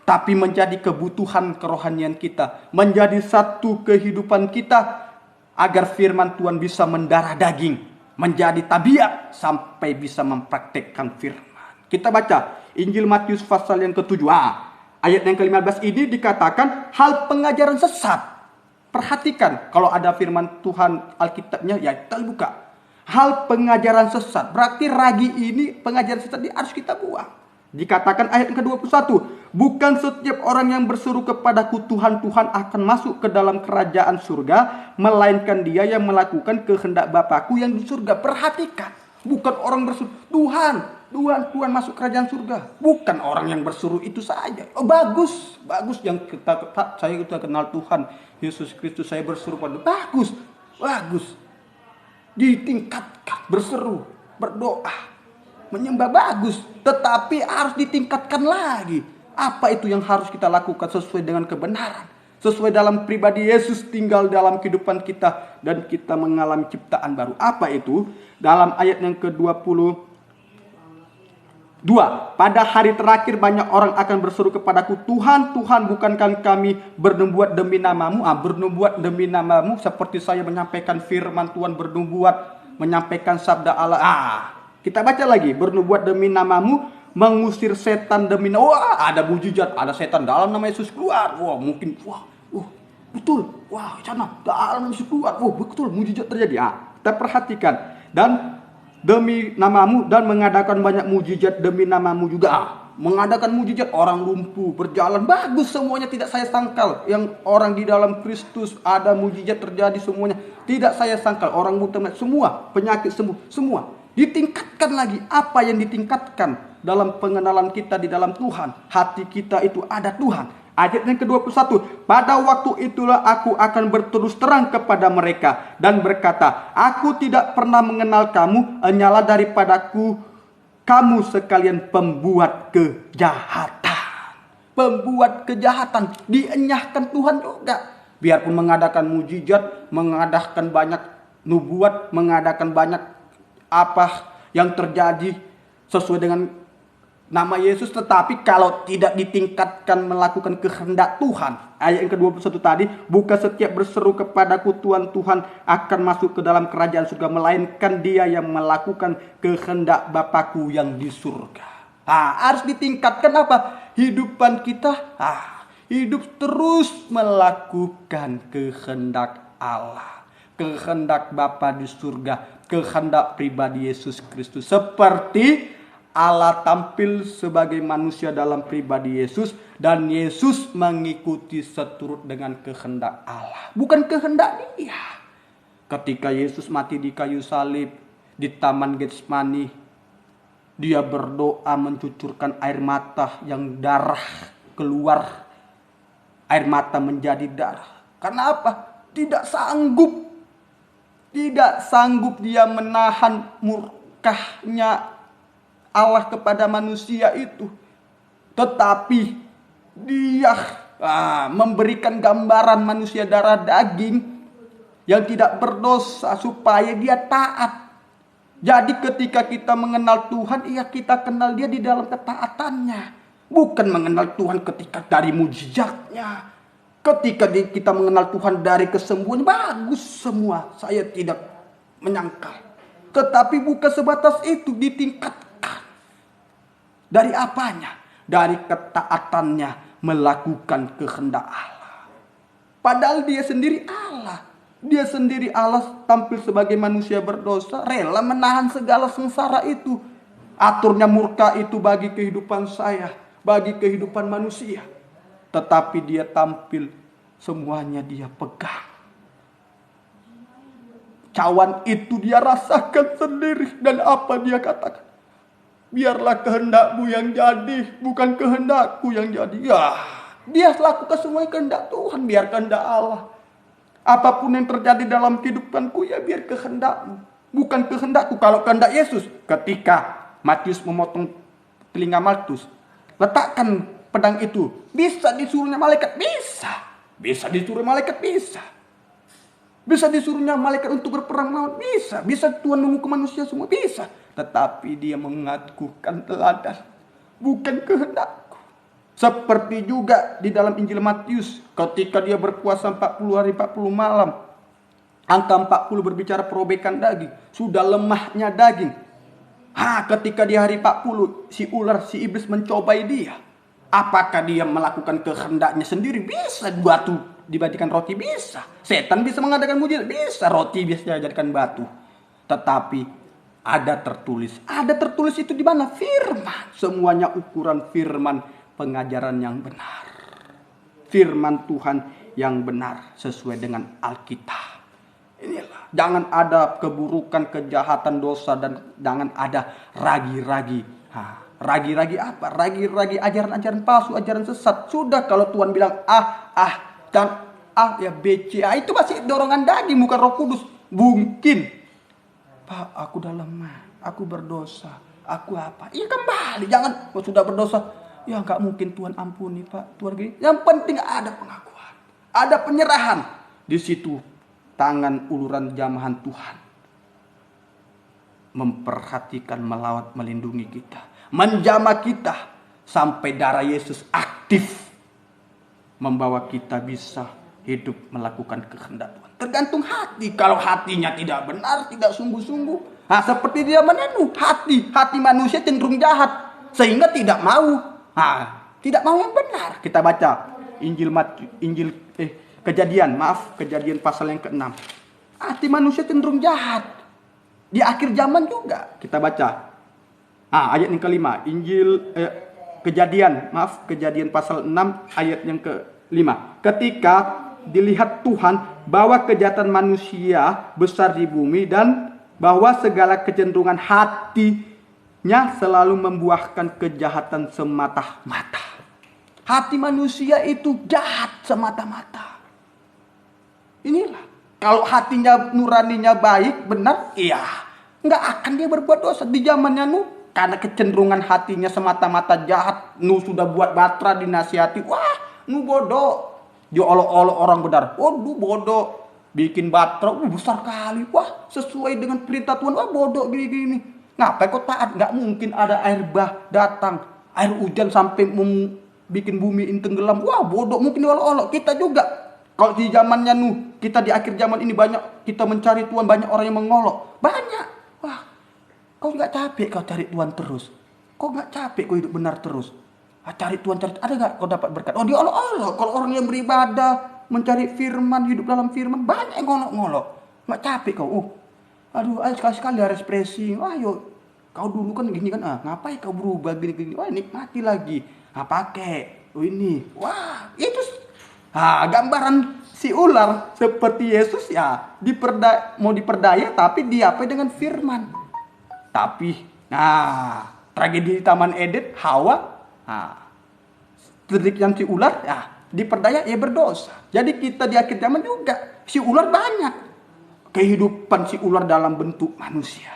tapi menjadi kebutuhan kerohanian kita, menjadi satu kehidupan kita, agar firman Tuhan bisa mendarah daging, menjadi tabiat, sampai bisa mempraktekkan firman. Kita baca Injil Matius pasal yang ke-7. Ayat yang ke-15 ini dikatakan hal pengajaran sesat. Perhatikan, kalau ada firman Tuhan Alkitabnya, ya kita buka. Hal pengajaran sesat, berarti ragi ini, pengajaran sesat ini harus kita buang. Dikatakan ayat ke-21, bukan setiap orang yang berseru kepadaku Tuhan, Tuhan akan masuk ke dalam kerajaan surga, melainkan dia yang melakukan kehendak Bapakku yang di surga. Perhatikan, bukan orang berseru, Tuhan masuk kerajaan surga. Bukan orang yang berseru itu saja. Bagus yang saya kita kenal Tuhan Yesus Kristus, saya berseru pada bagus. Ditingkatkan, berseru, berdoa, menyembah bagus, tetapi harus ditingkatkan lagi. Apa itu yang harus kita lakukan sesuai dengan kebenaran? Sesuai dalam pribadi Yesus tinggal dalam kehidupan kita dan kita mengalami ciptaan baru. Apa itu? Dalam ayat yang ke-22. Pada hari terakhir banyak orang akan berseru kepadaku, Tuhan, Tuhan, bukankah kami bernubuat demi namamu? Bernubuat demi namamu seperti saya menyampaikan firman Tuhan, bernubuat, menyampaikan sabda Allah. Kita baca lagi, bernubuat demi namamu, mengusir setan demi namamu. Wah, ada mujizat, ada setan dalam nama Yesus keluar. Wah, mungkin, betul. Wah, sana dalam nama Yesus keluar. Wah, betul, mujizat terjadi. Kita perhatikan. Dan demi namamu, dan mengadakan banyak mujizat demi namamu juga. Mengadakan mujizat, orang lumpuh berjalan, bagus semuanya, tidak saya sangkal. Yang orang di dalam Kristus ada mujizat terjadi semuanya, tidak saya sangkal. Orang buta semua, penyakit sembuh, semua. Ditingkatkan lagi. Apa yang ditingkatkan dalam pengenalan kita di dalam Tuhan? Hati kita itu ada Tuhan. Ayat yang ke-21. Pada waktu itulah aku akan berterus terang kepada mereka dan berkata, aku tidak pernah mengenal kamu, hanyalah daripadaku kamu sekalian pembuat kejahatan. Pembuat kejahatan. Dienyahkan Tuhan juga. Biarpun mengadakan mujizat, mengadakan banyak nubuat, mengadakan banyak apa yang terjadi sesuai dengan nama Yesus, tetapi kalau tidak ditingkatkan melakukan kehendak Tuhan. Ayat yang ke-21 tadi, bukan setiap berseru kepadaku Tuhan, Tuhan akan masuk ke dalam kerajaan surga, melainkan dia yang melakukan kehendak Bapakku yang di surga. Harus ditingkatkan apa? Hidupan kita, hidup terus melakukan kehendak Allah, kehendak Bapa di surga, kehendak pribadi Yesus Kristus. Seperti Allah tampil sebagai manusia dalam pribadi Yesus, dan Yesus mengikuti seturut dengan kehendak Allah, bukan kehendak dia. Ketika Yesus mati di kayu salib di Taman Getsemani, dia berdoa mencucurkan air mata yang darah keluar, air mata menjadi darah. Karena apa? Tidak sanggup dia menahan murkahnya Allah kepada manusia itu. Tetapi dia memberikan gambaran manusia darah daging yang tidak berdosa supaya dia taat. Jadi ketika kita mengenal Tuhan, kita kenal dia di dalam ketaatannya. Bukan mengenal Tuhan ketika dari mujizatnya. Ketika kita mengenal Tuhan dari kesembuhan, bagus semua. Saya tidak menyangkal. Tetapi bukan sebatas itu, ditingkatkan. Dari apanya? Dari ketaatannya melakukan kehendak Allah. Padahal dia sendiri Allah. Dia sendiri Allah tampil sebagai manusia berdosa, rela menahan segala sengsara itu. Aturnya murka itu bagi kehidupan saya, bagi kehidupan manusia. Tetapi dia tampil, semuanya dia pegang. Cawan itu dia rasakan sendiri. Dan apa dia katakan? Biarlah kehendakmu yang jadi, bukan kehendakku yang jadi. Dia lakukan semua kehendak Tuhan, biar kehendak Allah. Apapun yang terjadi dalam kehidupanku, biar kehendakmu, bukan kehendakku. Kalau kehendak Yesus, ketika Matius memotong telinga Malkus, letakkan pedang itu, bisa disuruhnya malaikat, bisa disuruh malaikat, bisa disuruhnya malaikat untuk berperang melawan, bisa Tuhan menghukum manusia semua, bisa. Tetapi dia mengakukan teladan, bukan kehendakku. Seperti juga di dalam Injil Matius, ketika dia berpuasa 40 hari 40 malam. Angka 40 berbicara perobekan daging, sudah lemahnya daging. Ketika di hari 40, si ular, si iblis mencobai dia. Apakah dia melakukan kehendaknya sendiri? Bisa batu dibadikan roti, bisa. Setan bisa mengadakan mujizat, bisa. Roti bisa dijadikan batu. Tetapi ada tertulis itu di mana? Firman. Semuanya ukuran firman, pengajaran yang benar. Firman Tuhan yang benar sesuai dengan Alkitab. Inilah, jangan ada keburukan, kejahatan, dosa, dan jangan ada ragi-ragi. Ragi-ragi apa? Ragi-ragi ajaran-ajaran palsu, ajaran sesat. Sudah kalau Tuhan bilang dan BC, itu masih dorongan daging, bukan Roh Kudus. Mungkin, Pak, aku udah lemah, aku berdosa, aku apa? Kembali, jangan, sudah berdosa. Nggak mungkin Tuhan ampuni, Pak. Tuhan gini. Yang penting ada pengakuan, Ada penyerahan. Di situ tangan uluran jamahan Tuhan memperhatikan, melawat, melindungi kita, menjamah kita sampai darah Yesus aktif membawa kita bisa hidup melakukan kehendak Tuhan. Tergantung hati. Kalau hatinya tidak benar, tidak sungguh-sungguh, seperti dia menenu hati manusia cenderung jahat sehingga tidak mau yang benar. Kita baca Kejadian pasal yang ke-6. Hati manusia cenderung jahat. Di akhir zaman juga kita baca. Ayat yang ke-5. Kejadian pasal 6 ayat yang ke-5. Ketika dilihat Tuhan bahwa kejahatan manusia besar di bumi dan bahwa segala kecenderungan hatinya selalu membuahkan kejahatan semata-mata. Hati manusia itu jahat semata-mata. Inilah, kalau hatinya nuraninya baik, benar, nggak akan dia berbuat dosa di zamannya Nuh. Karena kecenderungan hatinya semata-mata jahat, Nuh sudah buat batra dinasihati, Nuh bodoh. Dia olok-olok orang benar, Nuh bodoh. Bikin batra, besar kali, sesuai dengan perintah Tuhan, bodoh gini-gini. Ngapain kau taat? Nggak mungkin ada air bah datang, air hujan sampai bikin bumi ini tenggelam. Bodoh, mungkin olok-olok. Kita juga. Kalau di zamannya Nuh, kita di akhir zaman ini banyak kita mencari Tuhan, banyak orang yang mengolok. Banyak. Kau nggak capek kau cari Tuhan terus? Kau nggak capek kau hidup benar terus? Cari Tuhan, ada nggak kau dapat berkat? Dia olok-olok. Kalau orang yang beribadah, mencari firman, hidup dalam firman, banyak yang ngolok-ngolok. Nggak capek kau? Aduh, sekali-sekali harus pressing. Ayo, kau dulu kan gini kan, ngapain kau berubah gini-gini? Nikmati lagi. Pakai. Ini. Itu. Gambaran si ular seperti Yesus mau diperdaya tapi diapai dengan firman. Tapi tragedi di Taman Eden, Hawa yang si ular diperdaya berdosa. Jadi kita di akhir zaman juga si ular banyak. Kehidupan si ular dalam bentuk manusia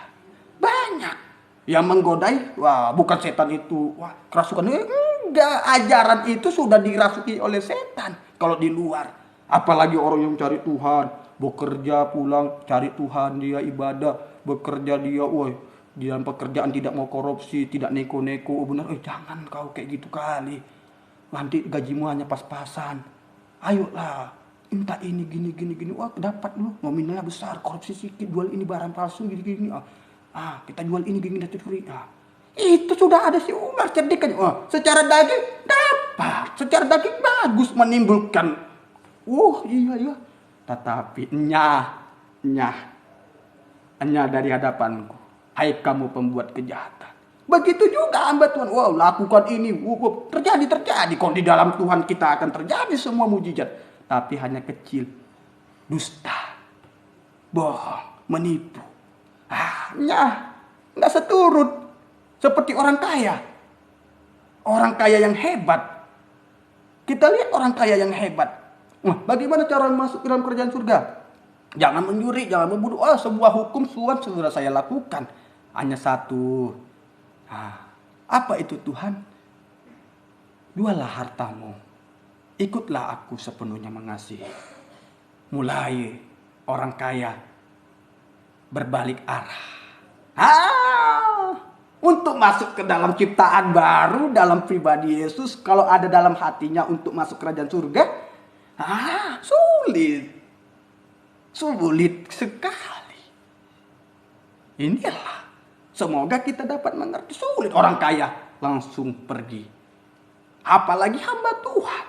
banyak yang menggodai. Bukan setan itu kerasukan, enggak, ajaran itu sudah dirasuki oleh setan. Kalau di luar, apalagi orang yang cari Tuhan, bekerja pulang cari Tuhan, dia ibadah, bekerja dia, di dalam pekerjaan tidak mau korupsi, tidak neko-neko, benar, jangan kau kayak gitu kali, nanti gajimu hanya pas-pasan. Ayolah, minta ini gini, dapat lu, nominalnya besar, korupsi sedikit, jual ini barang palsu gini, kita jual ini gini, itu sudah ada si ular cerdik kan. Secara daging dapat, secara daging bagus menimbulkan. Iya. Tetapi nyah dari hadapanku, hai kamu pembuat kejahatan. Begitu juga hamba Tuhan. Lakukan ini, terjadi. Kalau di dalam Tuhan kita akan terjadi semua mujizat. Tapi hanya kecil, dusta, bohong, menipu. Nggak seturut. Seperti orang kaya. Orang kaya yang hebat. Kita lihat orang kaya yang hebat. Bagaimana cara masuk dalam kerajaan surga? Jangan mencuri, jangan membunuh. Sebuah hukum Tuhan sudah saya lakukan. Hanya satu. Apa itu Tuhan? Jualah hartamu. Ikutlah aku sepenuhnya mengasihi. Mulai orang kaya berbalik arah. Untuk masuk ke dalam ciptaan baru, dalam pribadi Yesus, kalau ada dalam hatinya untuk masuk kerajaan surga, sulit sekali. Inilah, semoga kita dapat mengerti. Sulit orang kaya langsung pergi, apalagi hamba Tuhan.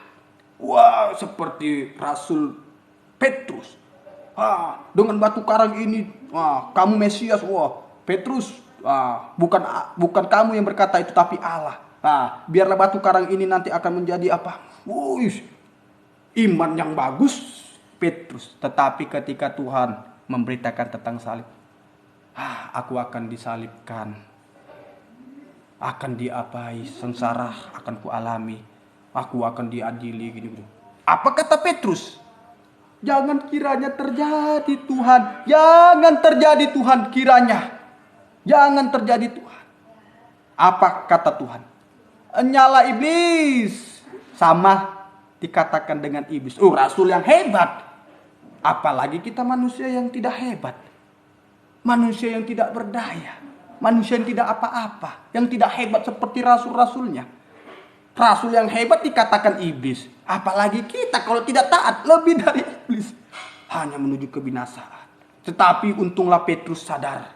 Seperti Rasul Petrus, dengan batu karang ini, kamu Mesias. Petrus, bukan kamu yang berkata itu, tapi Allah. Biarlah batu karang ini nanti akan menjadi apa? Iman yang bagus Petrus. Tetapi ketika Tuhan memberitakan tentang salib, aku akan disalibkan, akan diapai, sengsara akan kualami, aku akan diadili, gini. Apa kata Petrus? Jangan kiranya terjadi Tuhan. Jangan terjadi Tuhan kiranya. Jangan terjadi Tuhan. Apa kata Tuhan? Nyala iblis. Sama dikatakan dengan iblis, oh rasul yang hebat. Apalagi kita manusia yang tidak hebat. Manusia yang tidak berdaya. Manusia yang tidak apa-apa. Yang tidak hebat seperti rasul-rasulnya. Rasul yang hebat dikatakan iblis. Apalagi kita kalau tidak taat lebih dari iblis. Hanya menuju kebinasaan. Tetapi untunglah Petrus sadar.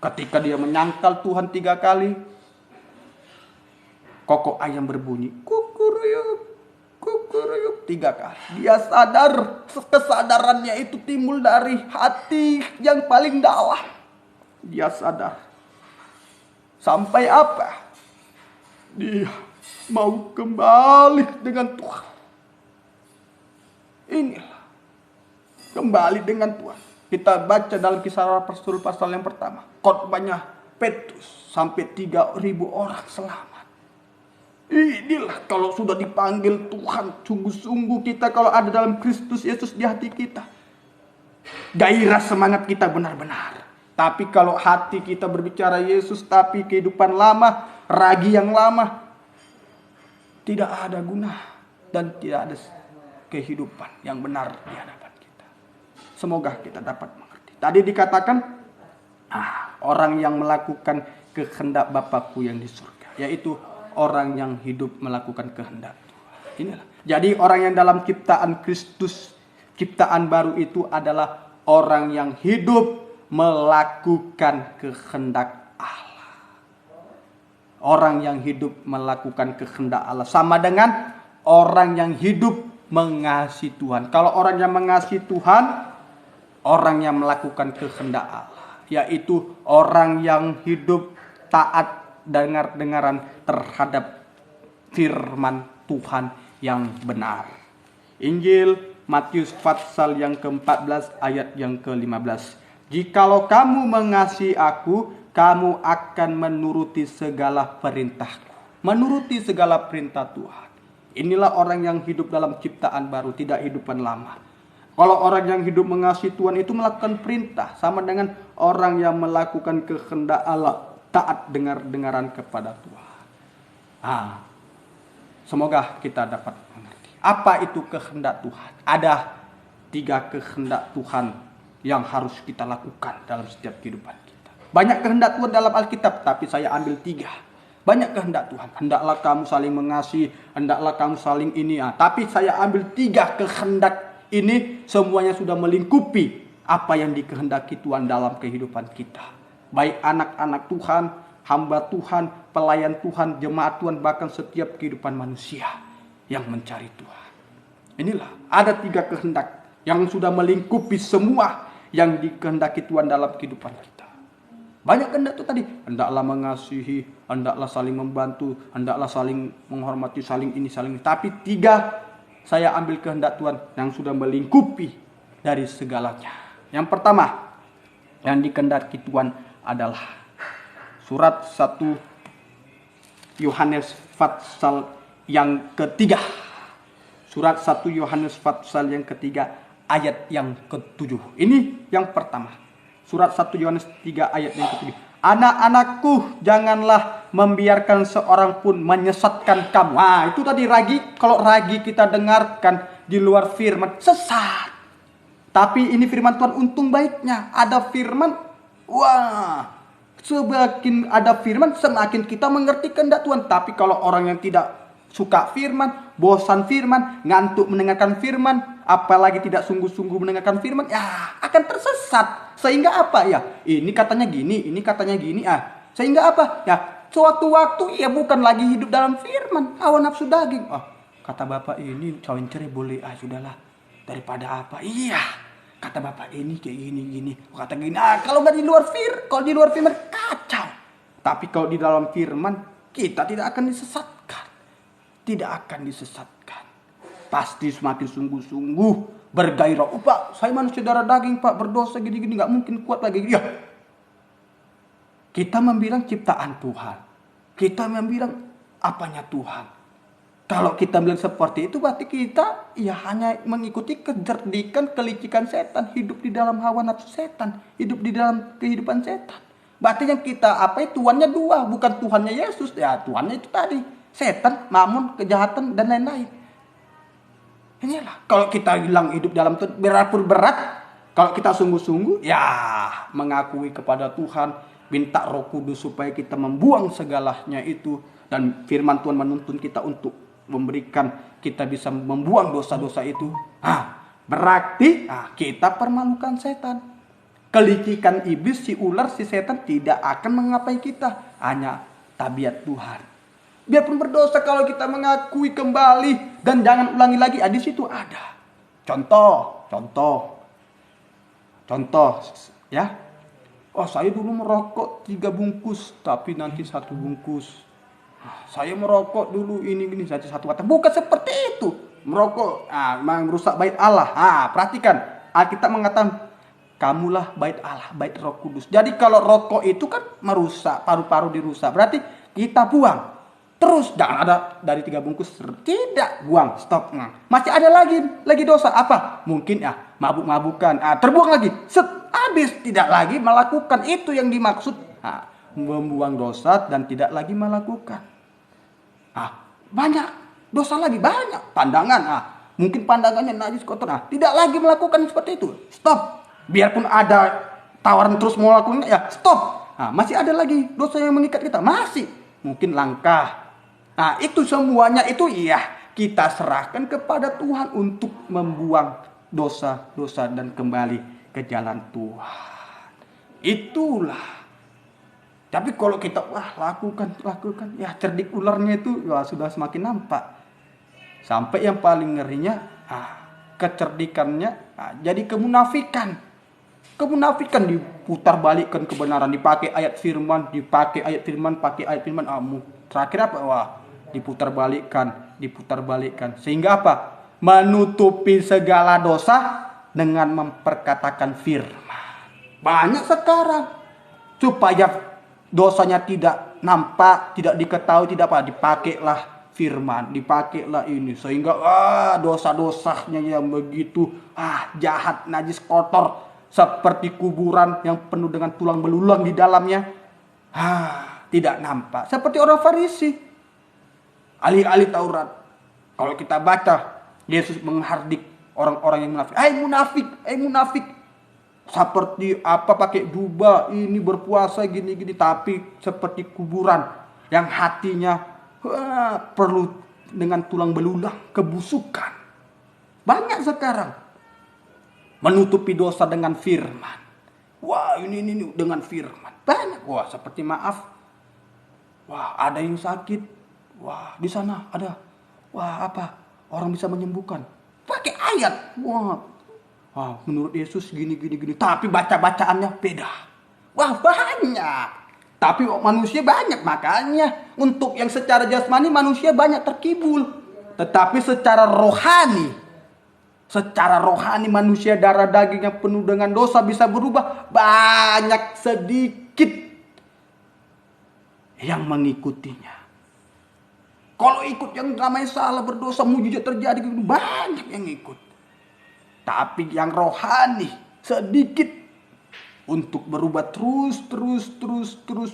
Ketika dia menyangkal Tuhan 3 kali. Kokok ayam berbunyi. Kukuruyuk. Kukuruyuk 3 kali. Dia sadar. Kesadarannya itu timbul dari hati yang paling dalam. Dia sadar. Sampai apa? Dia mau kembali dengan Tuhan. Inilah. Kembali dengan Tuhan. Kita baca dalam Kisah Rasul pasal yang pertama. Khotbahnya Petrus. Sampai 3.000 orang selamat. Inilah kalau sudah dipanggil Tuhan. Sungguh-sungguh kita kalau ada dalam Kristus Yesus di hati kita. Gairah semangat kita benar-benar. Tapi kalau hati kita berbicara Yesus. Tapi kehidupan lama. Ragi yang lama. Tidak ada guna. Dan tidak ada kehidupan yang benar di hadapan kita. Semoga kita dapat mengerti. Tadi dikatakan. Orang yang melakukan kehendak Bapakku yang di surga. Yaitu orang yang hidup melakukan kehendak Tuhan. Inilah. Jadi orang yang dalam ciptaan Kristus. Ciptaan baru itu adalah orang yang hidup melakukan kehendak Allah. Orang yang hidup melakukan kehendak Allah. Sama dengan orang yang hidup mengasihi Tuhan. Kalau orang yang mengasihi Tuhan. Orang yang melakukan kehendak Allah. Yaitu orang yang hidup taat dengar-dengaran terhadap firman Tuhan yang benar. Injil Matius pasal yang ke-14 ayat yang ke-15. Jikalau kamu mengasihi aku, kamu akan menuruti segala perintahku. Menuruti segala perintah Tuhan. Inilah orang yang hidup dalam ciptaan baru, tidak hidupan lama. Kalau orang yang hidup mengasihi Tuhan itu melakukan perintah. Sama dengan orang yang melakukan kehendak Allah. Taat dengar-dengaran kepada Tuhan. Semoga kita dapat mengerti. Apa itu kehendak Tuhan? Ada 3 kehendak Tuhan yang harus kita lakukan dalam setiap kehidupan kita. Banyak kehendak Tuhan dalam Alkitab, tapi saya ambil 3. Banyak kehendak Tuhan. Hendaklah kamu saling mengasihi, hendaklah kamu saling ini. Tapi saya ambil 3 kehendak ini semuanya sudah melingkupi apa yang dikehendaki Tuhan dalam kehidupan kita. Baik anak-anak Tuhan, hamba Tuhan, pelayan Tuhan, jemaat Tuhan, bahkan setiap kehidupan manusia yang mencari Tuhan. Inilah ada 3 kehendak yang sudah melingkupi semua yang dikehendaki Tuhan dalam kehidupan kita. Banyak kehendak itu tadi. Hendaklah mengasihi, hendaklah saling membantu, hendaklah saling menghormati, saling ini, saling ini. Tapi 3 saya ambil kehendak Tuhan yang sudah melingkupi dari segalanya. Yang pertama yang dikehendaki Tuhan adalah surat 1 Yohanes pasal yang ketiga. Surat 1 Yohanes pasal yang ketiga ayat yang ke-7. Ini yang pertama. Surat 1 Yohanes 3 ayat yang ke-7. Anak-anakku, janganlah membiarkan seorang pun menyesatkan kamu. Itu tadi ragi. Kalau ragi kita dengarkan di luar firman, sesat. Tapi ini firman Tuhan untung baiknya. Ada firman, semakin ada firman, semakin kita mengerti kehendak Tuhan. Tapi kalau orang yang tidak suka firman, bosan firman, ngantuk mendengarkan firman, apalagi tidak sungguh-sungguh mendengarkan firman, akan tersesat. Sehingga apa ya? Ini katanya gini, ini katanya gini. Sehingga apa? Ya, suatu waktu ia bukan lagi hidup dalam firman, hawa nafsu daging. Kata bapak ini kawin cerai boleh. Sudahlah. Daripada apa? Iya. Kata bapak ini kayak gini. Kata gini. Kalau nggak di luar firman kacau. Tapi kalau di dalam firman kita tidak akan disesatkan. Tidak akan disesatkan. Pasti semakin sungguh-sungguh bergairah. Pak, saya manusia darah daging, Pak, berdosa gini-gini, nggak mungkin kuat lagi. Ya, kita membilang ciptaan Tuhan. Kita membilang apanya Tuhan. Kalau kita bilang seperti itu, berarti kita hanya mengikuti kecerdikan, kelicikan setan, hidup di dalam hawa nafsu setan, hidup di dalam kehidupan setan. Berarti yang kita Tuhannya 2, bukan Tuhannya Yesus. Ya, Tuhannya itu tadi setan, mamun, kejahatan dan lain-lain. Inilah, kalau kita bilang hidup dalam Tuhan berapapun berat, kalau kita sungguh-sungguh, ya mengakui kepada Tuhan, minta Roh Kudus supaya kita membuang segalanya itu, dan firman Tuhan menuntun kita untuk memberikan kita bisa membuang dosa-dosa itu. Berarti kita permalukan setan. Kelicikan iblis, si ular, si setan tidak akan mengapai kita, hanya tabiat Tuhan. Biarpun berdosa, kalau kita mengakui kembali dan jangan ulangi lagi, di situ ada contoh ya. Saya dulu merokok 3 bungkus tapi nanti 1 bungkus. Saya merokok dulu ini saja 1 batang. Bukan seperti itu. Merokok merusak bait Allah. Perhatikan, Alkitab mengatakan kamulah bait Allah, bait Roh Kudus. Jadi kalau rokok itu kan merusak, paru-paru dirusak, berarti kita buang. Terus jangan ada dari 3 bungkus, tidak, buang, stop. Masih ada lagi dosa apa? Mungkin mabuk-mabukan, terbuang lagi. Habis, tidak lagi melakukan. Itu yang dimaksud membuang dosa dan tidak lagi melakukan. Banyak dosa lagi, banyak pandangan. Mungkin pandangannya najis, kotor. Tidak lagi melakukan seperti itu. Stop. Biarpun ada tawaran terus mau lakukan, stop. Masih ada lagi dosa yang mengikat kita, masih. Mungkin langkah. Itu semuanya itu kita serahkan kepada Tuhan untuk membuang dosa-dosa dan kembali ke jalan Tuhan. Itulah. Tapi kalau kita lakukan, cerdik ularnya itu sudah semakin nampak. Sampai yang paling ngerinya kecerdikannya jadi kemunafikan. Kemunafikan diputar balikkan kebenaran, dipakai ayat firman, pakai ayat firman. Terakhir apa? Diputar balikkan. Sehingga apa? Menutupi segala dosa dengan memperkatakan firman. Banyak sekarang. Supaya dosanya tidak nampak, tidak diketahui, tidak apa, dipakailah firman, dipakailah ini. Sehingga dosa-dosanya yang begitu jahat, najis, kotor, seperti kuburan yang penuh dengan tulang belulang di dalamnya. Tidak nampak. Seperti orang Farisi, ahli Taurat. Kalau kita baca, Yesus menghardik orang-orang yang munafik. Munafik. Seperti pakai jubah, ini berpuasa gini-gini, tapi seperti kuburan yang hatinya perlu dengan tulang belulang, kebusukan. Banyak sekarang menutupi dosa dengan firman. Ini dengan firman. Banyak. Seperti maaf. Ada yang sakit. Di sana ada. Orang bisa menyembuhkan. Pakai ayat. Menurut Yesus gini. Tapi baca-bacaannya beda. Banyak. Tapi manusia banyak. Makanya untuk yang secara jasmani manusia banyak terkibul. Tetapi secara rohani manusia darah daging yang penuh dengan dosa bisa berubah. Banyak sedikit yang mengikutinya. Kalau ikut yang namanya salah, berdosa, mujizat terjadi, banyak yang ikut. Tapi yang rohani sedikit untuk berubah terus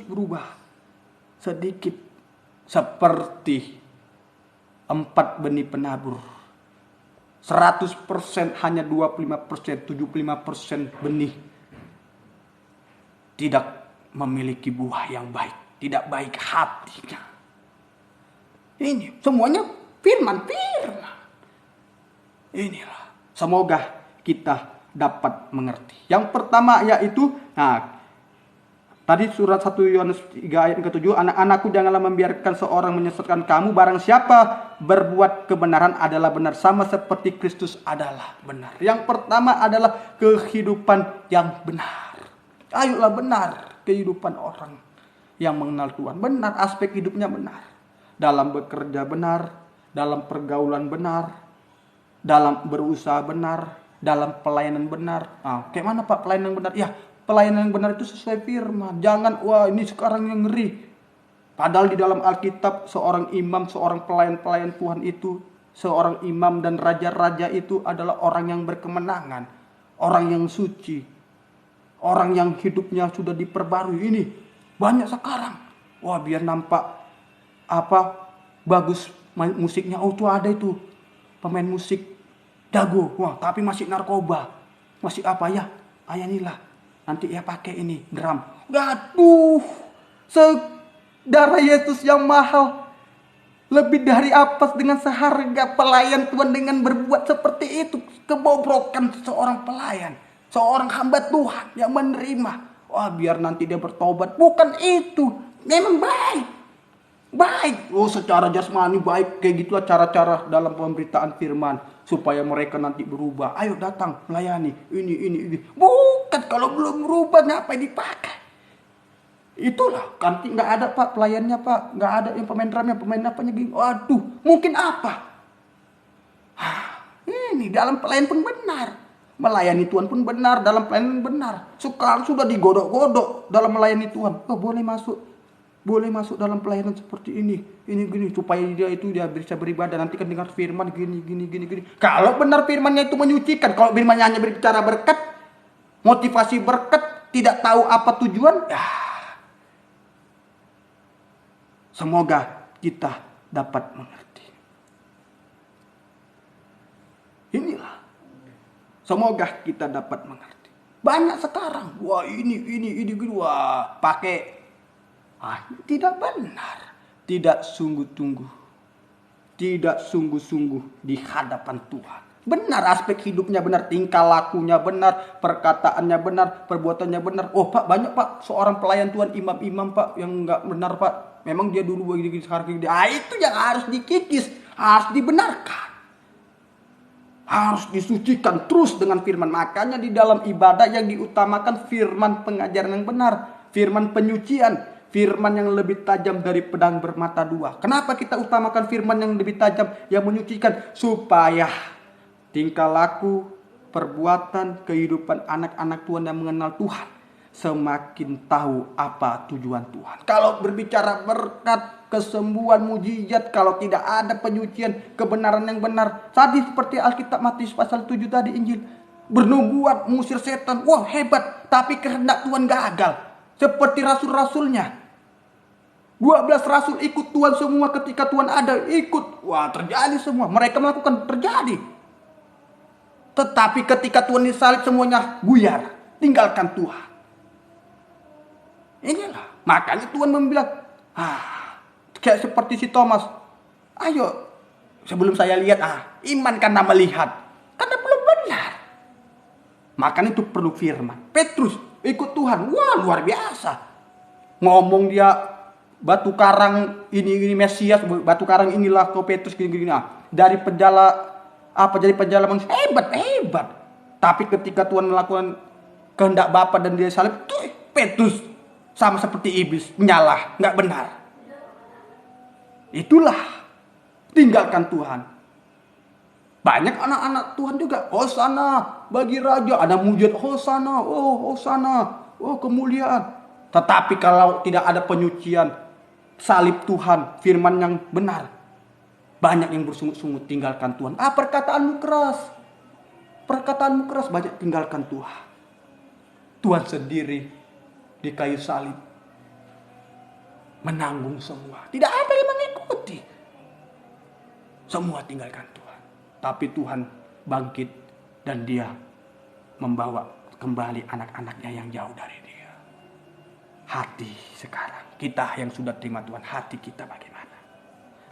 berubah. Sedikit seperti 4 benih penabur. 100% hanya 25%, 75% benih tidak memiliki buah yang baik, tidak baik hatinya. Ini semuanya firman. Inilah, semoga kita dapat mengerti. Yang pertama yaitu tadi surat 1 Yohanes 3 ayat ke-7, anak-anakku janganlah membiarkan seorang menyesatkan kamu. Barang siapa berbuat kebenaran adalah benar, sama seperti Kristus adalah benar. Yang pertama adalah kehidupan yang benar. Ayolah benar kehidupan orang yang mengenal Tuhan. Benar, aspek hidupnya benar. Dalam bekerja benar, dalam pergaulan benar, dalam berusaha benar, dalam pelayanan benar. Kayak mana Pak pelayanan benar? Pelayanan yang benar itu sesuai firman. Jangan, ini sekarang yang ngeri. Padahal di dalam Alkitab seorang imam, seorang pelayan-pelayan Tuhan itu, seorang imam dan raja-raja itu adalah orang yang berkemenangan, orang yang suci, orang yang hidupnya sudah diperbarui. Ini banyak sekarang. Biar nampak bagus musiknya. Tuh ada itu pemain musik dago, wah tapi masih narkoba, masih apa ya, inilah, nanti ya pakai ini gram. Gaduh, saudara Yesus yang mahal, lebih dari apa dengan seharga pelayan Tuhan dengan berbuat seperti itu, kebobrokan seorang pelayan, seorang hamba Tuhan yang menerima. Wah biar nanti dia bertobat, bukan itu, memang baik, oh secara jasmani baik, kayak gitulah cara-cara dalam pemberitaan firman supaya mereka nanti berubah. Ayo datang melayani ini. Bukan, kalau belum berubah ngapain dipakai? Itulah kan nggak ada Pak pelayannya Pak, nggak ada yang pemain drumnya, pemain apanya gini. Waduh, mungkin apa? Ini dalam pelayan pun benar, melayani Tuhan pun benar, dalam pelayanan benar. Sekarang sudah digodok-godok dalam melayani Tuhan. Oh boleh masuk dalam pelayanan seperti ini gini, supaya dia bisa beribadah, nanti kan dengar firman gini. Kalau benar firmannya itu menyucikan, kalau firmannya hanya berbicara berkat, motivasi berkat, tidak tahu apa tujuan, ya semoga kita dapat mengerti. Inilah, semoga kita dapat mengerti. Banyak sekarang, wah ini wah pakai. Tidak benar, tidak sungguh-sungguh di hadapan Tuhan. Benar aspek hidupnya benar, tingkah lakunya benar, perkataannya benar, perbuatannya benar. Oh Pak, banyak Pak seorang pelayan Tuhan, imam-imam Pak yang nggak benar Pak. Memang dia dulu begini sekarang gini. Itu yang harus dikikis, harus dibenarkan, harus disucikan terus dengan firman. Makanya di dalam ibadah yang diutamakan firman pengajaran yang benar, firman penyucian. Firman yang lebih tajam dari pedang bermata dua. Kenapa kita utamakan firman yang lebih tajam, yang menyucikan? Supaya tingkah laku, perbuatan, kehidupan anak-anak Tuhan yang mengenal Tuhan semakin tahu apa tujuan Tuhan. Kalau berbicara berkat, kesembuhan, mujizat, kalau tidak ada penyucian, kebenaran yang benar. Tadi seperti Alkitab Matius pasal 7 tadi Injil. Bernubuat, mengusir setan. Wah hebat, tapi kehendak Tuhan gagal. Seperti rasul-rasulnya. 12 rasul ikut Tuhan semua, ketika Tuhan ada ikut. Wah terjadi semua, mereka melakukan, terjadi. Tetapi ketika Tuhan disalib semuanya buyar, tinggalkan Tuhan. Inilah, makanya Tuhan membilang, kayak seperti si Thomas. Ayo, sebelum saya lihat, iman karena melihat. Karena belum benar. Makanya itu perlu firman. Petrus ikut Tuhan, wah luar biasa. Ngomong dia, batu karang ini Mesias, batu karang inilah kau Petrus gini. Dari penjala jadi penjala manusia, hebat. Tapi ketika Tuhan melakukan kehendak Bapa dan dia salib, tuh Petrus sama seperti iblis, menyalah, nggak benar. Itulah, tinggalkan Tuhan. Banyak anak-anak Tuhan juga, hosana bagi raja, ada mujizat hosana, oh kemuliaan. Tetapi kalau tidak ada penyucian, salib Tuhan, firman yang benar, banyak yang bersungut-sungut, tinggalkan Tuhan. Perkataanmu keras, banyak tinggalkan Tuhan. Tuhan sendiri di kayu salib menanggung semua, tidak ada yang mengikuti, semua tinggalkan Tuhan. Tapi Tuhan bangkit dan dia membawa kembali anak-anaknya yang jauh dari dia. Hati sekarang, kita yang sudah terima Tuhan, hati kita bagaimana?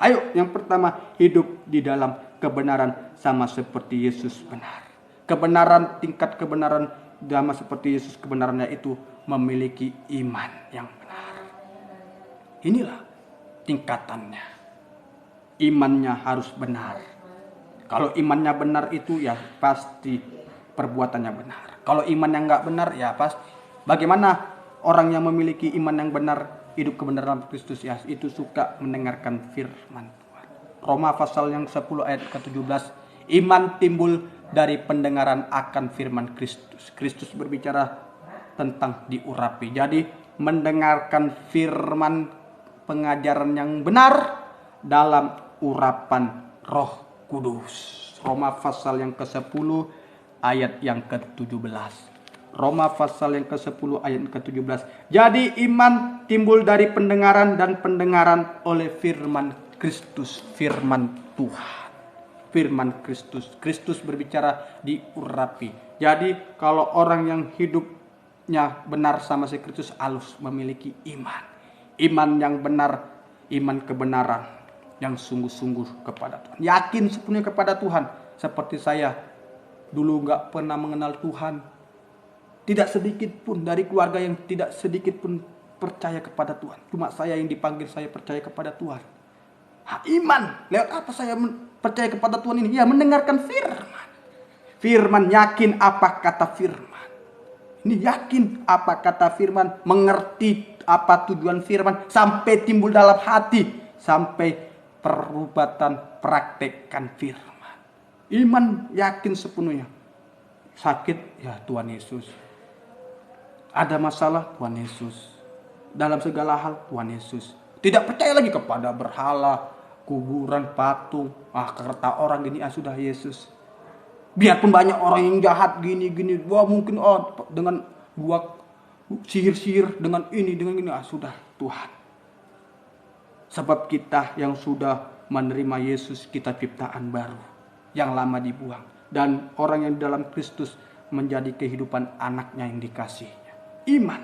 Ayo, yang pertama, hidup di dalam kebenaran sama seperti Yesus benar. Kebenaran, tingkat kebenaran sama seperti Yesus kebenarannya itu memiliki iman yang benar. Inilah tingkatannya. Imannya harus benar. Kalau imannya benar itu ya pasti perbuatannya benar. Kalau imannya nggak benar ya pasti. Bagaimana orang yang memiliki iman yang benar, hidup kebenaran Kristus ya, itu suka mendengarkan firman Tuhan. Roma pasal yang 10 ayat ke-17. Iman timbul dari pendengaran akan firman Kristus. Kristus berbicara tentang diurapi. Jadi mendengarkan firman pengajaran yang benar dalam urapan Roh Kudus. Roma pasal yang ke-10 ayat yang ke-17. Roma pasal yang ke-10 ayat ke-17. Jadi iman timbul dari pendengaran dan pendengaran oleh firman Kristus, firman Tuhan. firman Kristus. Kristus berbicara diurapi. Jadi kalau orang yang hidupnya benar sama si Kristus harus memiliki iman. Iman yang benar, iman kebenaran yang sungguh-sungguh kepada Tuhan. Yakin sepenuhnya kepada Tuhan. Seperti saya dulu gak pernah mengenal Tuhan. Tidak sedikit pun dari keluarga yang tidak sedikit pun percaya kepada Tuhan. Cuma saya yang dipanggil, saya percaya kepada Tuhan. Iman. Lewat apa saya percaya kepada Tuhan ini? Ya, mendengarkan firman. Firman, yakin apa kata firman. Ini yakin apa kata firman. Mengerti apa tujuan firman. Sampai timbul dalam hati. Sampai perubatan praktekkan firman. Iman yakin sepenuhnya. Sakit, ya Tuhan Yesus. Ada masalah, Tuhan Yesus. Dalam segala hal, Tuhan Yesus. Tidak percaya lagi kepada berhala, kuburan, patung. Kata orang gini, sudah Yesus. Biarpun banyak orang yang jahat gini. Wah mungkin dengan buat sihir-sihir, dengan ini, sudah Tuhan. Sebab kita yang sudah menerima Yesus, kita ciptaan baru. Yang lama dibuang. Dan orang yang dalam Kristus menjadi kehidupan anaknya yang dikasihinya. Iman.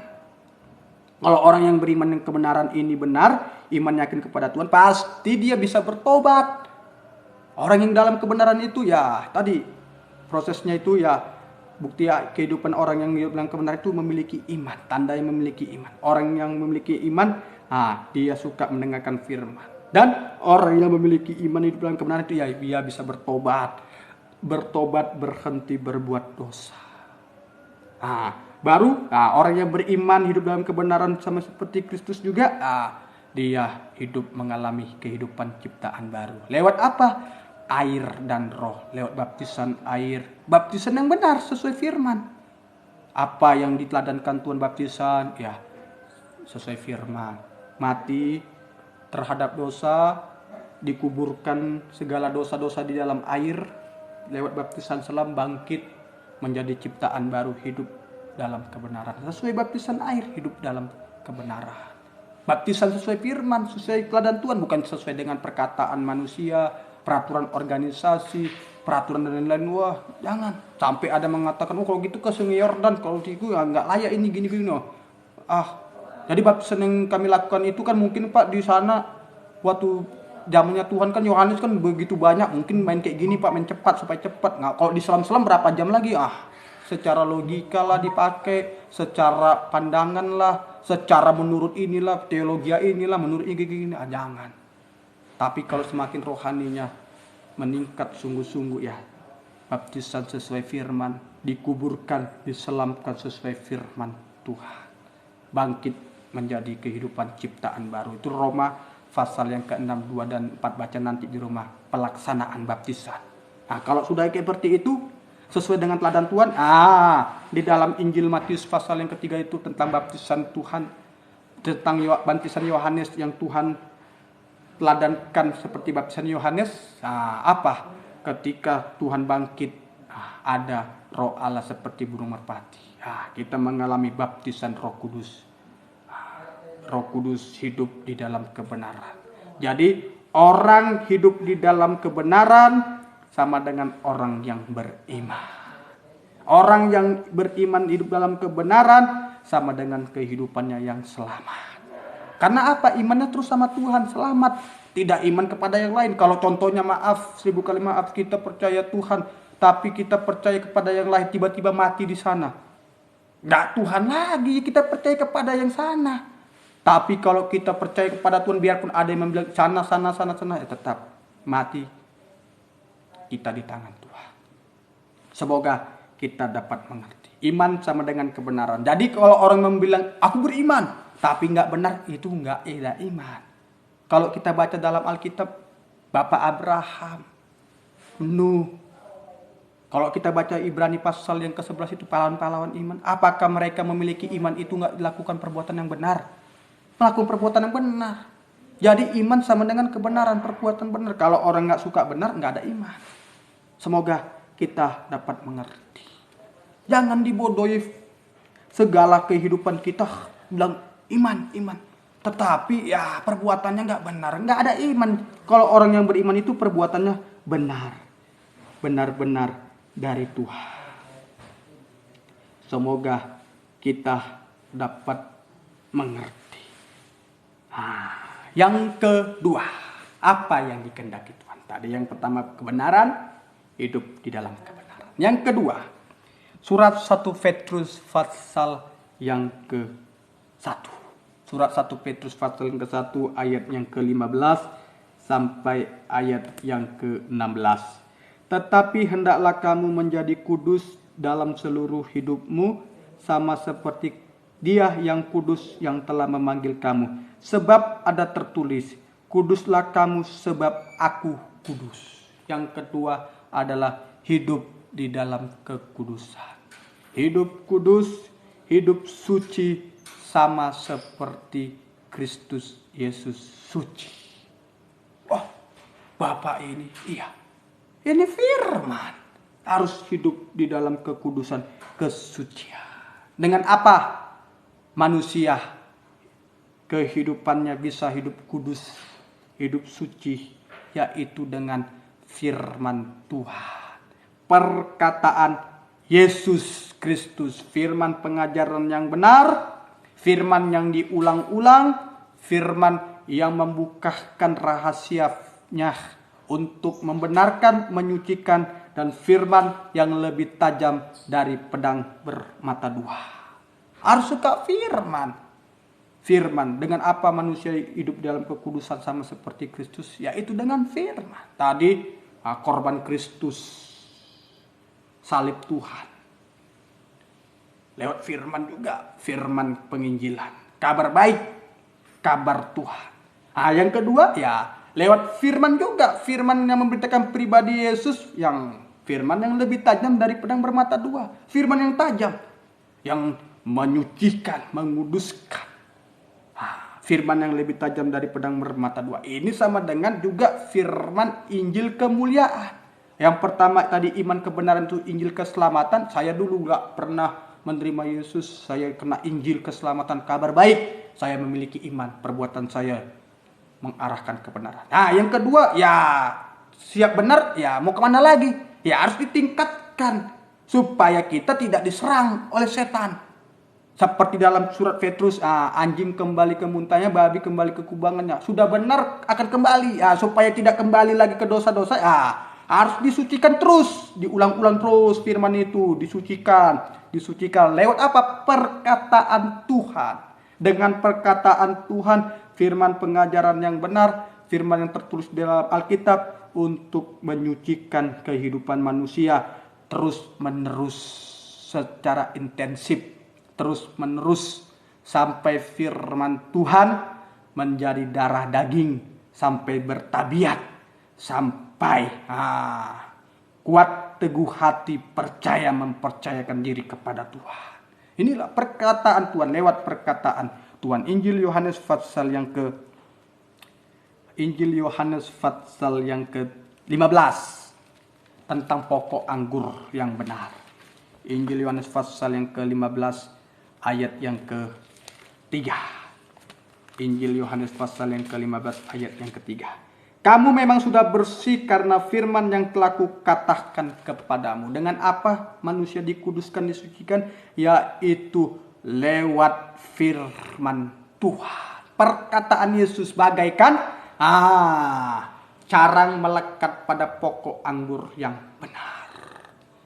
Kalau orang yang beriman yang kebenaran ini benar, iman yakin kepada Tuhan, pasti dia bisa bertobat. Orang yang dalam kebenaran itu ya tadi prosesnya itu ya bukti kehidupan orang yang hidup dalam kebenaran itu memiliki iman, tanda yang memiliki iman. Orang yang memiliki iman, dia suka mendengarkan firman. Dan orang yang memiliki iman hidup dalam kebenaran itu ya dia bisa bertobat, berhenti berbuat dosa. Baru orang yang beriman hidup dalam kebenaran sama seperti Kristus juga, dia hidup mengalami kehidupan ciptaan baru. Lewat apa? Air dan roh. Lewat baptisan air. Baptisan yang benar sesuai firman. Apa yang diteladankan Tuhan baptisan? Ya, sesuai firman. Mati terhadap dosa, dikuburkan segala dosa-dosa di dalam air. Lewat baptisan selam bangkit menjadi ciptaan baru, hidup dalam kebenaran. Sesuai baptisan air, hidup dalam kebenaran. Baptisan sesuai firman, sesuai teladan Tuhan, bukan sesuai dengan perkataan manusia, peraturan organisasi, peraturan dan lain-lain. Wah, jangan. Sampai ada mengatakan, kalau gitu ke Sungai Yordan, kalau gitu nggak layak ini gini. Jadi baptisan yang kami lakukan itu kan mungkin Pak di sana waktu zamannya Tuhan kan Yohanes kan begitu banyak, mungkin main kayak gini Pak, main cepat supaya cepat. Kalau di selam-selam berapa jam lagi? Secara logika lah dipakai, secara pandangan lah, secara menurut inilah, teologi inilah, menurut ini, jangan. Tapi kalau semakin rohaninya meningkat sungguh-sungguh ya, baptisan sesuai firman, dikuburkan, diselamkan sesuai firman Tuhan. Bangkit menjadi kehidupan ciptaan baru. Itu Roma pasal yang ke-6, 2 dan 4 baca nanti di rumah, pelaksanaan baptisan. Kalau sudah kayak seperti itu, sesuai dengan teladan Tuhan. Di dalam Injil Matius pasal yang ketiga itu tentang baptisan Tuhan, tentang baptisan Yohanes yang Tuhan teladankan seperti baptisan Yohanes. Apa? Ketika Tuhan bangkit, ada Roh Allah seperti burung merpati. Kita mengalami baptisan Roh Kudus. Roh Kudus hidup di dalam kebenaran. Jadi orang hidup di dalam kebenaran sama dengan orang yang beriman. Orang yang beriman hidup dalam kebenaran sama dengan kehidupannya yang selamat. Karena apa? Imannya terus sama Tuhan, selamat. Tidak iman kepada yang lain. Kalau contohnya 1000 kali maaf, kita percaya Tuhan, tapi kita percaya kepada yang lain, tiba-tiba mati di sana. Nggak Tuhan lagi, kita percaya kepada yang sana. Tapi kalau kita percaya kepada Tuhan, biarpun ada yang bilang sana, ya tetap mati. Kita di tangan Tuhan. Semoga kita dapat mengerti. Iman sama dengan kebenaran. Jadi kalau orang bilang aku beriman, tapi nggak benar, itu nggak iman. Kalau kita baca dalam Alkitab, Bapak Abraham, Nuh. Kalau kita baca Ibrani pasal yang ke-11 itu pahlawan-pahlawan iman. Apakah mereka memiliki iman itu nggak dilakukan perbuatan yang benar? Melakukan perbuatan yang benar. Jadi iman sama dengan kebenaran, perbuatan benar. Kalau orang nggak suka benar, nggak ada iman. Semoga kita dapat mengerti. Jangan dibodohi segala kehidupan kita bilang iman. Tetapi ya perbuatannya nggak benar, nggak ada iman. Kalau orang yang beriman itu perbuatannya benar. benar-benar dari Tuhan. Semoga kita dapat mengerti. Yang kedua, apa yang dikehendaki Tuhan? Tadi yang pertama kebenaran, hidup di dalam kebenaran. Yang kedua, surat 1 Petrus pasal yang ke-1. Surat 1 Petrus pasal yang ke-1 ayat yang ke-15 sampai ayat yang ke-16. Tetapi hendaklah kamu menjadi kudus dalam seluruh hidupmu, sama seperti Dia yang kudus yang telah memanggil kamu. Sebab ada tertulis, kuduslah kamu sebab aku kudus. Yang kedua adalah hidup di dalam kekudusan. Hidup kudus, hidup suci, sama seperti Kristus Yesus suci. Oh, Bapak ini, iya. Ini firman. Harus hidup di dalam kekudusan, kesucian. Dengan apa manusia kehidupannya bisa hidup kudus, hidup suci, yaitu dengan firman Tuhan. Perkataan Yesus Kristus, firman pengajaran yang benar, firman yang diulang-ulang, firman yang membukakan rahasianya untuk membenarkan, menyucikan, dan firman yang lebih tajam dari pedang bermata dua. Harus suka firman. Firman, dengan apa manusia hidup dalam kekudusan sama seperti Kristus? Yaitu dengan firman. Tadi korban Kristus, salib Tuhan. Lewat firman juga, firman penginjilan. Kabar baik, kabar Tuhan. Yang kedua ya lewat firman juga, firman yang memberitakan pribadi Yesus, yang firman yang lebih tajam dari pedang bermata dua. Firman yang tajam, yang menyucikan, menguduskan. Firman yang lebih tajam dari pedang bermata dua. Ini sama dengan juga firman Injil kemuliaan. Yang pertama tadi iman kebenaran itu Injil keselamatan. Saya dulu gak pernah menerima Yesus. Saya kena Injil keselamatan, kabar baik. Saya memiliki iman, perbuatan saya mengarahkan kebenaran. Yang kedua ya siap benar, ya mau kemana lagi? Ya harus ditingkatkan supaya kita tidak diserang oleh setan. Seperti dalam surat Petrus, anjing kembali ke muntahnya, babi kembali ke kubangannya. Sudah benar akan kembali, supaya tidak kembali lagi ke dosa-dosa. Harus disucikan terus, diulang-ulang terus firman itu, disucikan. Lewat apa? Perkataan Tuhan. Dengan perkataan Tuhan, firman pengajaran yang benar, firman yang tertulis dalam Alkitab untuk menyucikan kehidupan manusia terus menerus secara intensif. Terus menerus sampai firman Tuhan menjadi darah daging, sampai bertabiat, sampai kuat teguh hati, percaya mempercayakan diri kepada Tuhan. Inilah perkataan Tuhan lewat perkataan Tuhan. Injil Yohanes pasal yang ke-15 tentang pokok anggur yang benar. Injil Yohanes pasal yang ke-15 ayat yang ke-3. Injil Yohanes pasal yang ke-15 ayat yang ke-3. Kamu memang sudah bersih karena firman yang telah kukatakan kepadamu. Dengan apa manusia dikuduskan, disucikan? Yaitu lewat firman Tuhan. Perkataan Yesus bagaikan carang melekat pada pokok anggur yang benar.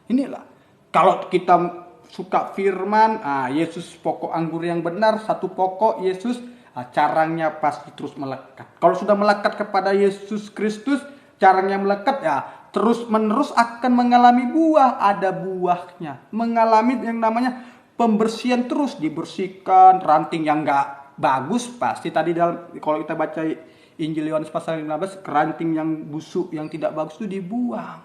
Inilah, kalau kita suka firman, Yesus pokok anggur yang benar, satu pokok Yesus, carangnya pasti terus melekat. Kalau sudah melekat kepada Yesus Kristus, carangnya melekat, terus menerus akan mengalami buah, ada buahnya. Mengalami yang namanya pembersihan, terus dibersihkan. Ranting yang enggak bagus pasti tadi kalau kita baca Injil Yohanes pasal 15, ranting yang busuk yang tidak bagus itu dibuang.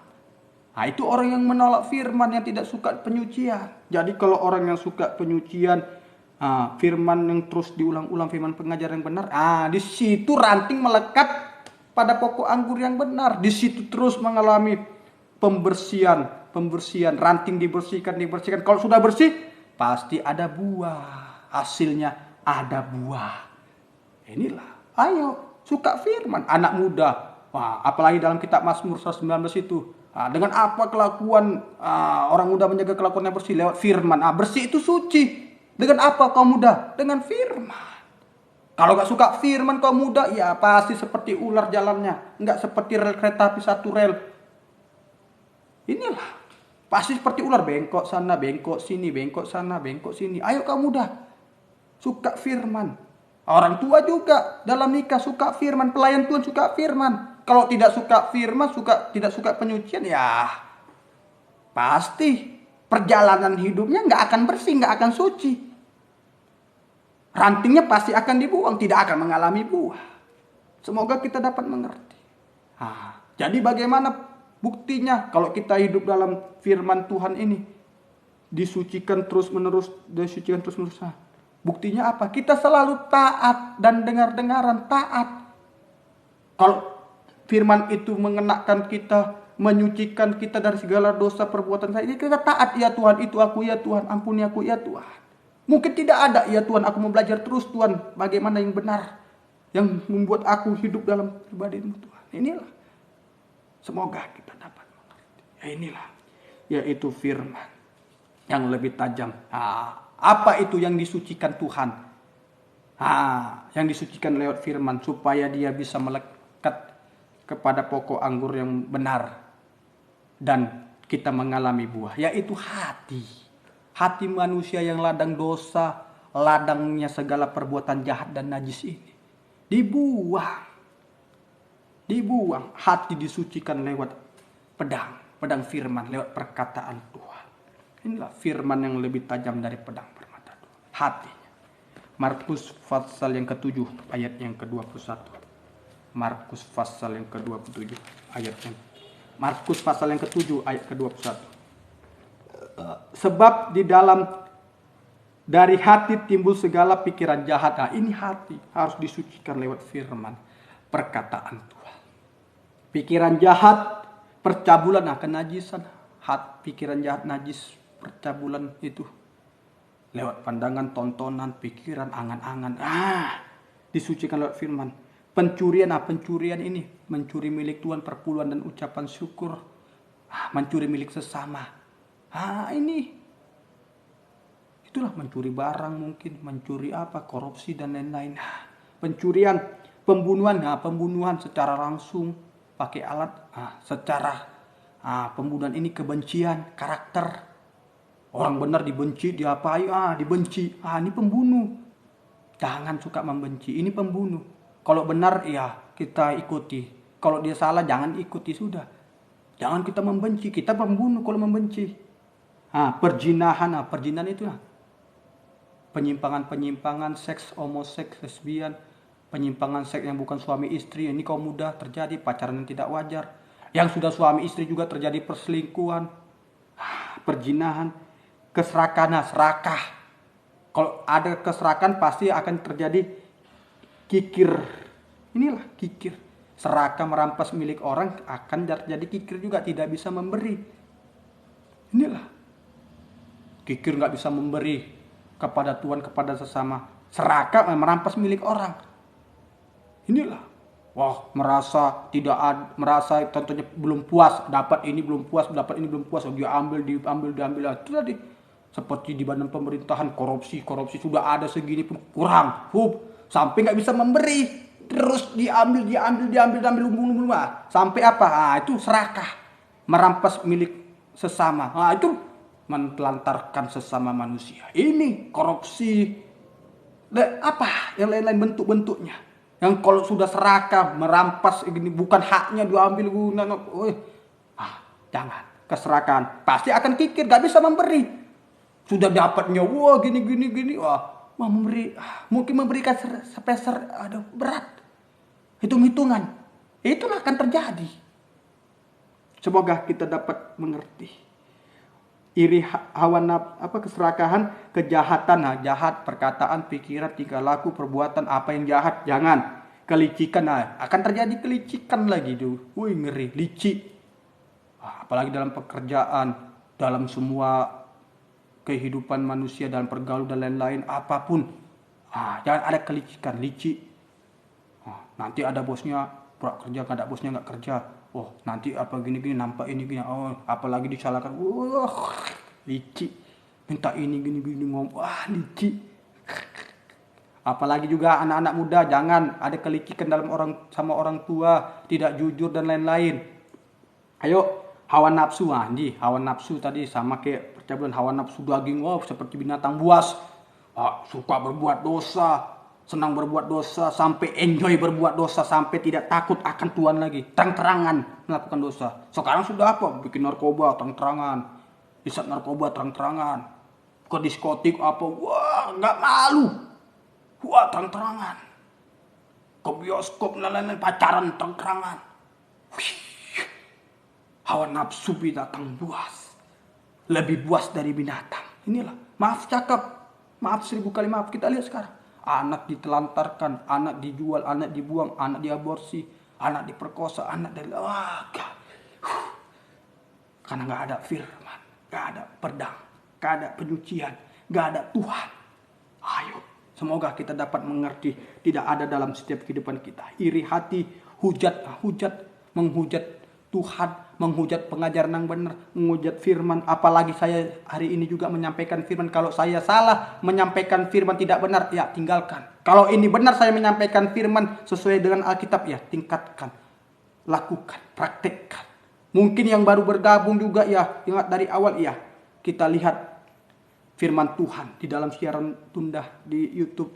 Itu orang yang menolak firman, yang tidak suka penyucian. Jadi kalau orang yang suka penyucian, firman yang terus diulang-ulang, firman pengajaran yang benar, di situ ranting melekat pada pokok anggur yang benar. Di situ terus mengalami pembersihan, ranting dibersihkan. Kalau sudah bersih, pasti ada buah. Hasilnya ada buah. Inilah, ayo suka firman. Anak muda, apalagi dalam kitab Mazmur 119 itu, Dengan apa kelakuan orang muda menjaga kelakuan yang bersih? Lewat firman. Bersih itu suci. Dengan apa kaum muda? Dengan firman. Kalau gak suka firman kaum muda, ya pasti seperti ular jalannya. Nggak seperti rel kereta api satu rel. Inilah. Pasti seperti ular, bengkok sana, bengkok sini, bengkok sana, bengkok sini. Ayo kaum muda, suka firman. Orang tua juga dalam nikah suka firman. Pelayan Tuhan suka firman. Kalau tidak suka firman, tidak suka penyucian, ya pasti perjalanan hidupnya nggak akan bersih, nggak akan suci. Rantingnya pasti akan dibuang, tidak akan mengalami buah. Semoga kita dapat mengerti. Jadi bagaimana buktinya kalau kita hidup dalam firman Tuhan ini? Disucikan terus menerus. Buktinya apa? Kita selalu taat dan dengar-dengaran taat. Kalau firman itu mengenakan kita, menyucikan kita dari segala dosa perbuatan saya, kita taat, ya Tuhan, itu aku, ya Tuhan, ampuni aku, ya Tuhan. Mungkin tidak ada, ya Tuhan, aku mau belajar terus Tuhan, bagaimana yang benar, yang membuat aku hidup dalam pribadimu Tuhan. Inilah, semoga kita dapat mengerti. Inilah, yaitu firman yang lebih tajam. Apa itu yang disucikan Tuhan? Yang disucikan lewat firman, supaya dia bisa melekat kepada pokok anggur yang benar dan kita mengalami buah, yaitu hati manusia yang ladang dosa, ladangnya segala perbuatan jahat dan najis ini dibuang. Hati disucikan lewat pedang firman, lewat perkataan Tuhan. Inilah firman yang lebih tajam dari pedang bermata dua, hatinya. Markus pasal yang ke-7 ayat yang ke-21. Markus pasal yang ke-27 ayatnya. Markus pasal yang ke-7 ayat ke-21. Sebab di dalam dari hati timbul segala pikiran jahat. Ini hati harus disucikan lewat firman, perkataan Tuhan. Pikiran jahat, percabulan, kenajisan. Pikiran jahat, najis, percabulan itu lewat pandangan, tontonan, pikiran, angan-angan. Disucikan lewat firman. Pencurian ini, mencuri milik Tuhan, perpuluhan dan ucapan syukur, mencuri milik sesama. Ini, itulah mencuri barang mungkin, mencuri korupsi dan lain-lain. Pencurian, pembunuhan secara langsung pakai alat, secara pembunuhan ini kebencian, karakter. Orang benar dibenci, diapai, dibenci. Ini pembunuh. Jangan suka membenci, ini pembunuh. Kalau benar, ya kita ikuti. Kalau dia salah, jangan ikuti, sudah. Jangan kita membenci, kita pembunuh kalau membenci. Perzinahan, perzinahan itu penyimpangan, seks, homoseks, lesbian, penyimpangan seks yang bukan suami istri. Ini kaum muda terjadi, pacaran yang tidak wajar. Yang sudah suami istri juga terjadi perselingkuhan, perzinahan, keserakahan, serakah. Kalau ada keserakan pasti akan terjadi kikir. Inilah kikir. Serakah, merampas milik orang, akan terjadi kikir juga, tidak bisa memberi. Inilah kikir, nggak bisa memberi kepada Tuhan, kepada sesama. Serakah, merampas milik orang. Inilah, merasa tentunya belum puas, dapat ini belum puas, dia ambil. Itu tadi seperti di badan pemerintahan, korupsi sudah ada segini pun kurang, sampai nggak bisa memberi, terus diambil, sampai itu serakah, merampas milik sesama. Itu menelantarkan sesama manusia. Ini korupsi, yang lain-lain bentuk-bentuknya. Yang kalau sudah serakah, merampas ini bukan haknya, diambil jangan. Keserakahan pasti akan kikir, nggak bisa memberi. Sudah dapatnya, gini, memberi, mungkin memberikan sepeser, berat, hitung-hitungan, itulah akan terjadi. Semoga kita dapat mengerti. Iri, hawa nafsu, keserakahan, kejahatan, jahat, perkataan, pikiran, tingkah laku, perbuatan, apa yang jahat, jangan. Kelicikan, akan terjadi kelicikan lagi tuh, ngeri, licik. Apalagi dalam pekerjaan, dalam semua kehidupan manusia, dalam pergaulan dan lain-lain, apapun. Jangan ada kelicikan, licik. Nanti ada bosnya, pura kerja, nggak ada bosnya nggak kerja. Oh, nanti apa gini-gini, nampak ini gini. Oh, apalagi disalahkan. Wah, licik. Minta ini gini-gini ngomong. Wah, licik. Apalagi juga anak-anak muda, jangan ada kelicikan dalam sama orang tua, tidak jujur dan lain-lain. Ayo, hawa nafsu, hawa nafsu tadi sama kayak percabulan hawa nafsu daging, seperti binatang buas. Suka berbuat dosa, senang berbuat dosa, sampai enjoy berbuat dosa, sampai tidak takut akan Tuhan lagi. Terang-terangan melakukan dosa. Sekarang sudah apa? Bikin narkoba, terang-terangan. Isap narkoba, terang-terangan. Ke diskotik apa? Wah, nggak malu. Wah, terang-terangan. Ke bioskop, lain-lain, pacaran, terang-terangan. Hawa nafsu binatang buas. Lebih buas dari binatang. Inilah, maaf cakap. Maaf 1000 kali maaf. Kita lihat sekarang. Anak ditelantarkan, anak dijual, anak dibuang, anak diaborsi, anak diperkosa, anak dari karena nggak ada firman, nggak ada pedang, nggak ada penyucian, nggak ada Tuhan. Ayo, semoga kita dapat mengerti, tidak ada dalam setiap kehidupan kita iri hati, hujat, menghujat Tuhan, menghujat pengajaran yang benar, menghujat firman. Apalagi saya hari ini juga menyampaikan firman. Kalau saya salah menyampaikan firman tidak benar, ya tinggalkan. Kalau ini benar saya menyampaikan firman sesuai dengan Alkitab, ya tingkatkan, lakukan, praktekkan. Mungkin yang baru bergabung juga, ya ingat dari awal, ya kita lihat firman Tuhan di dalam siaran tunda di YouTube.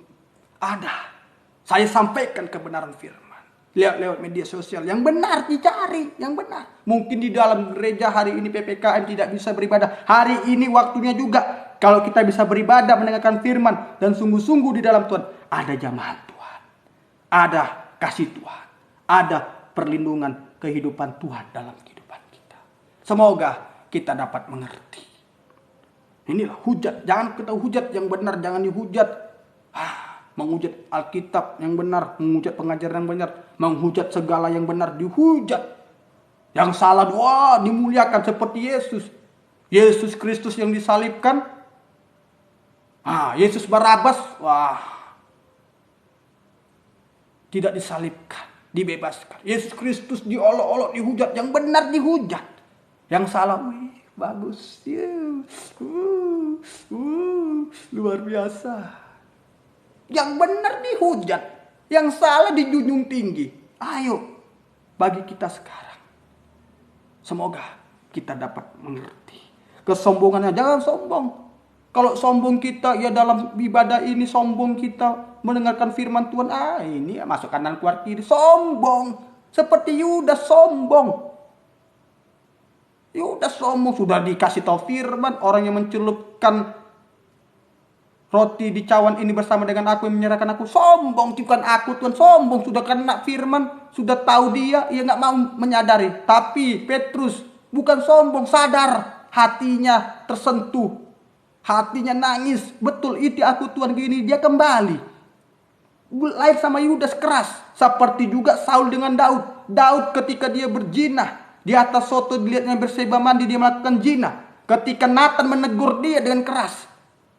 Ada, saya sampaikan kebenaran firman. Lihat lewat media sosial, yang benar dicari, yang benar. Mungkin di dalam gereja hari ini PPKM tidak bisa beribadah. Hari ini waktunya juga kalau kita bisa beribadah, mendengarkan firman dan sungguh-sungguh di dalam Tuhan. Ada jamahan Tuhan, ada kasih Tuhan, ada perlindungan kehidupan Tuhan dalam kehidupan kita. Semoga kita dapat mengerti. Inilah hujat, jangan kita hujat yang benar, jangan dihujat. Menghujat Alkitab yang benar, menghujat pengajaran yang benar, menghujat segala yang benar, dihujat. Yang salah, dimuliakan seperti Yesus. Yesus Kristus yang disalibkan. Yesus Barabas, tidak disalibkan, dibebaskan. Yesus Kristus diolok-olok, dihujat, yang benar dihujat. Yang salah, bagus. Luar biasa. Yang benar dihujat, yang salah dijunjung tinggi. Ayo, bagi kita sekarang, semoga kita dapat mengerti. Kesombongannya jangan sombong. Kalau sombong kita, ya dalam ibadah ini sombong kita mendengarkan firman Tuhan. Ini ya masuk kanan keluar kiri, sombong. Seperti Yudas sombong. Yudas sombong, sudah dikasih tahu firman, orang yang mencelupkan roti di cawan ini bersama dengan aku yang menyerahkan aku. Sombong, bukan aku Tuhan, sombong. Sudah kena firman, sudah tahu dia nggak mau menyadari. Tapi Petrus bukan sombong, sadar. Hatinya tersentuh, hatinya nangis. Betul, itu aku Tuhan, gini. Dia kembali. Live sama Yudas keras. Seperti juga Saul dengan Daud. Daud ketika dia berzina, di atas soto dilihatnya berseba mandi, dia melakukan zina. Ketika Nathan menegur dia dengan keras,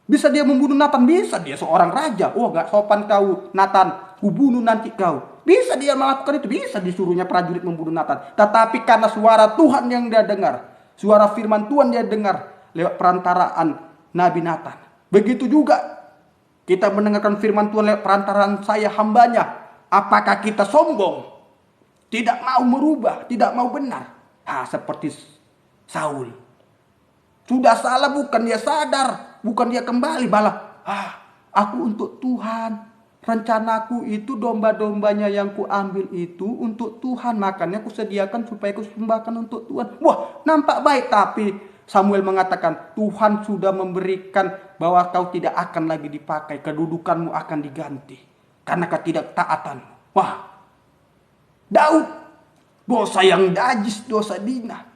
bisa dia membunuh Nathan? Bisa, dia seorang raja. Gak sopan kau Nathan, kubunuh nanti kau. Bisa dia melakukan itu, bisa disuruhnya prajurit membunuh Nathan. Tetapi karena suara Tuhan yang dia dengar, suara firman Tuhan dia dengar lewat perantaraan Nabi Nathan. Begitu juga kita mendengarkan firman Tuhan lewat perantaraan saya, hambanya. Apakah kita sombong? Tidak mau merubah, tidak mau benar. Seperti Saul. Sudah salah, bukan dia sadar, bukan dia kembali, malah aku untuk Tuhan. Rencanaku itu domba-dombanya yang kuambil itu untuk Tuhan, makanya kusediakan supaya kusembahkan untuk Tuhan. Nampak baik, tapi Samuel mengatakan Tuhan sudah memberikan bahwa kau tidak akan lagi dipakai, kedudukanmu akan diganti karena ketidaktaatanmu. Daud, dosa yang najis, dosa zina.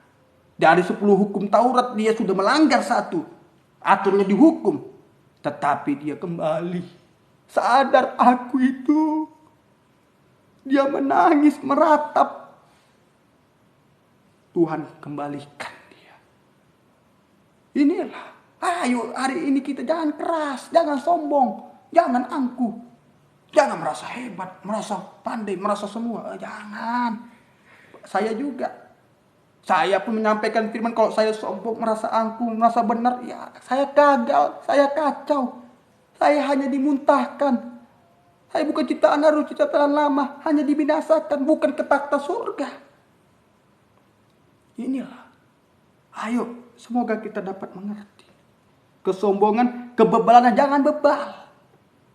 Dari 10 hukum Taurat dia sudah melanggar 1. Aturnya dihukum. Tetapi dia kembali. Sadar aku itu. Dia menangis, meratap. Tuhan kembalikan dia. Inilah. Ayo hari ini kita jangan keras. Jangan sombong. Jangan angkuh. Jangan merasa hebat. Merasa pandai. Merasa semua. Jangan. saya juga. Saya pun menyampaikan firman, kalau saya sombong, merasa angkuh, merasa benar, ya saya gagal, saya kacau. Saya hanya dimuntahkan. Saya bukan ciptaan baru, ciptaan lama, hanya dibinasakan, bukan ke takhta surga. Inilah. Ayo, semoga kita dapat mengerti. Kesombongan, kebebalan, jangan bebal.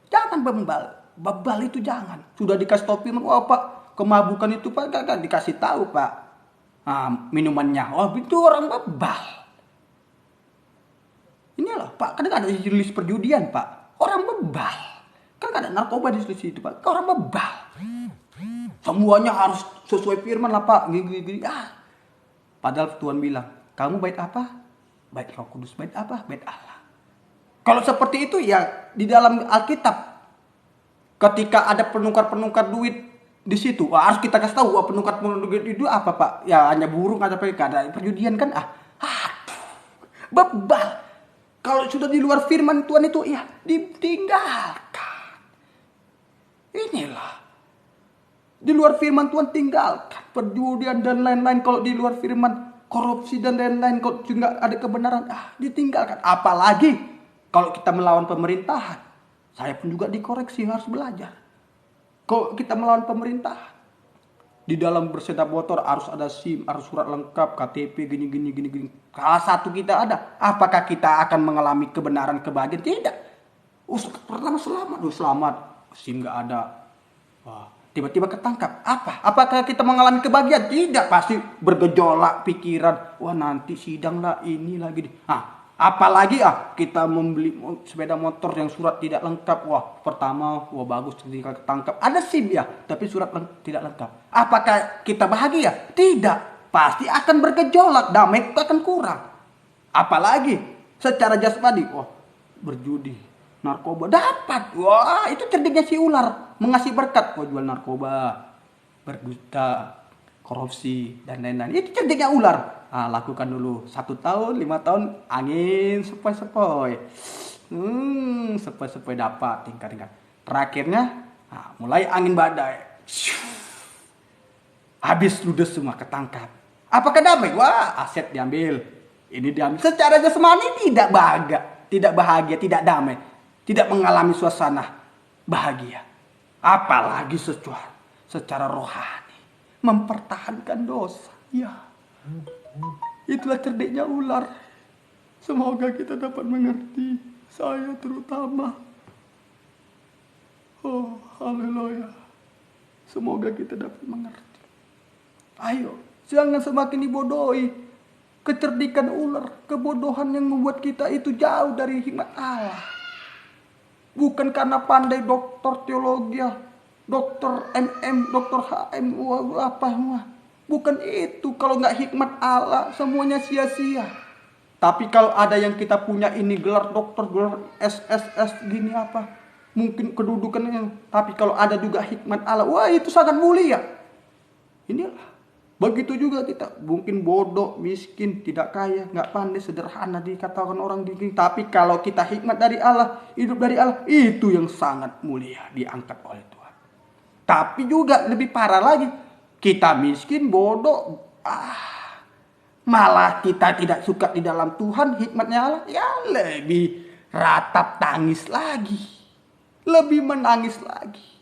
Jangan bebal. Bebal itu jangan. Sudah dikasih tahu firman, wah Pak, kemabukan itu Pak, gak dikasih tahu Pak. Minumannya, oh itu orang bebal. Inilah Pak, kan ada list perjudian Pak, orang bebal. Kan ada narkoba di situ Pak, orang bebal. Semuanya harus sesuai firman lah Pak. Gini. Padahal Tuhan bilang, kamu bait apa? Bait Roh Kudus. Bait apa? Bait Allah. Kalau seperti itu ya di dalam Alkitab, ketika ada penukar-penukar duit di situ, harus kita kasih tahu, penukar-penukar duit itu apa Pak? Ya hanya burung atau apa? Ada perjudian kan? Bebal. Kalau sudah di luar firman Tuhan itu ya ditinggalkan. Inilah. Di luar firman Tuhan tinggalkan. Perjudian dan lain-lain, kalau di luar firman, korupsi dan lain-lain, kalau juga ada kebenaran, ditinggalkan. Apalagi kalau kita melawan pemerintahan. Saya pun juga dikoreksi, harus belajar. Kalau kita melawan pemerintahan, di dalam bersenjata motor harus ada SIM, harus surat lengkap, KTP, gini. Salah satu kita ada. Apakah kita akan mengalami kebenaran, kebahagiaan? Tidak. Pertama selamat. SIM nggak ada. Tiba-tiba ketangkap. Apakah kita mengalami kebahagiaan? Tidak. Pasti bergejolak pikiran. Wah nanti sidang lah, ini lagi. Apalagi kita membeli sepeda motor yang surat tidak lengkap. Pertama bagus ketika ketangkap. Ada SIM ya, tapi surat tidak lengkap. Apakah kita bahagia? Tidak. Pasti akan bergejolak, damai akan kurang. Apalagi secara jasmani, berjudi, narkoba dapat. Itu cerdiknya si ular, mengasih berkat. Jual narkoba, berdusta, korupsi dan lain-lain. Itu cerdiknya ular. Lakukan dulu 1 tahun, 5 tahun, angin sepoi-sepoi. Sepoi-sepoi dapat tingkat-tingkat. Terakhirnya, mulai angin badai. Habis ludes semua, ketangkap. Apakah damai? Aset diambil. Ini diambil. Secara jasmani tidak bahagia, tidak damai. Tidak mengalami suasana bahagia. Apalagi secara rohani. Mempertahankan dosa. Ya. Itulah cerdiknya ular. Semoga kita dapat mengerti. Saya terutama. Haleluya. Semoga kita dapat mengerti. Ayo, jangan semakin dibodohi. Kecerdikan ular, kebodohan yang membuat kita itu jauh dari hikmat Allah. Bukan karena pandai doktor teologi, dokter MM, dokter HM, apa semua. Bukan itu. Kalau nggak hikmat Allah, semuanya sia-sia. Tapi kalau ada yang kita punya ini, gelar dokter, gelar SSS, gini apa, mungkin kedudukannya. Tapi kalau ada juga hikmat Allah, itu sangat mulia. Inilah. Begitu juga kita, mungkin bodoh, miskin, tidak kaya, nggak pandai, sederhana dikatakan orang gini. Tapi kalau kita hikmat dari Allah, hidup dari Allah, itu yang sangat mulia, diangkat oleh Tuhan. Tapi juga lebih parah lagi. Kita miskin, bodoh, malah kita tidak suka di dalam Tuhan, hikmatnya Allah, ya lebih ratap tangis lagi. Lebih menangis lagi.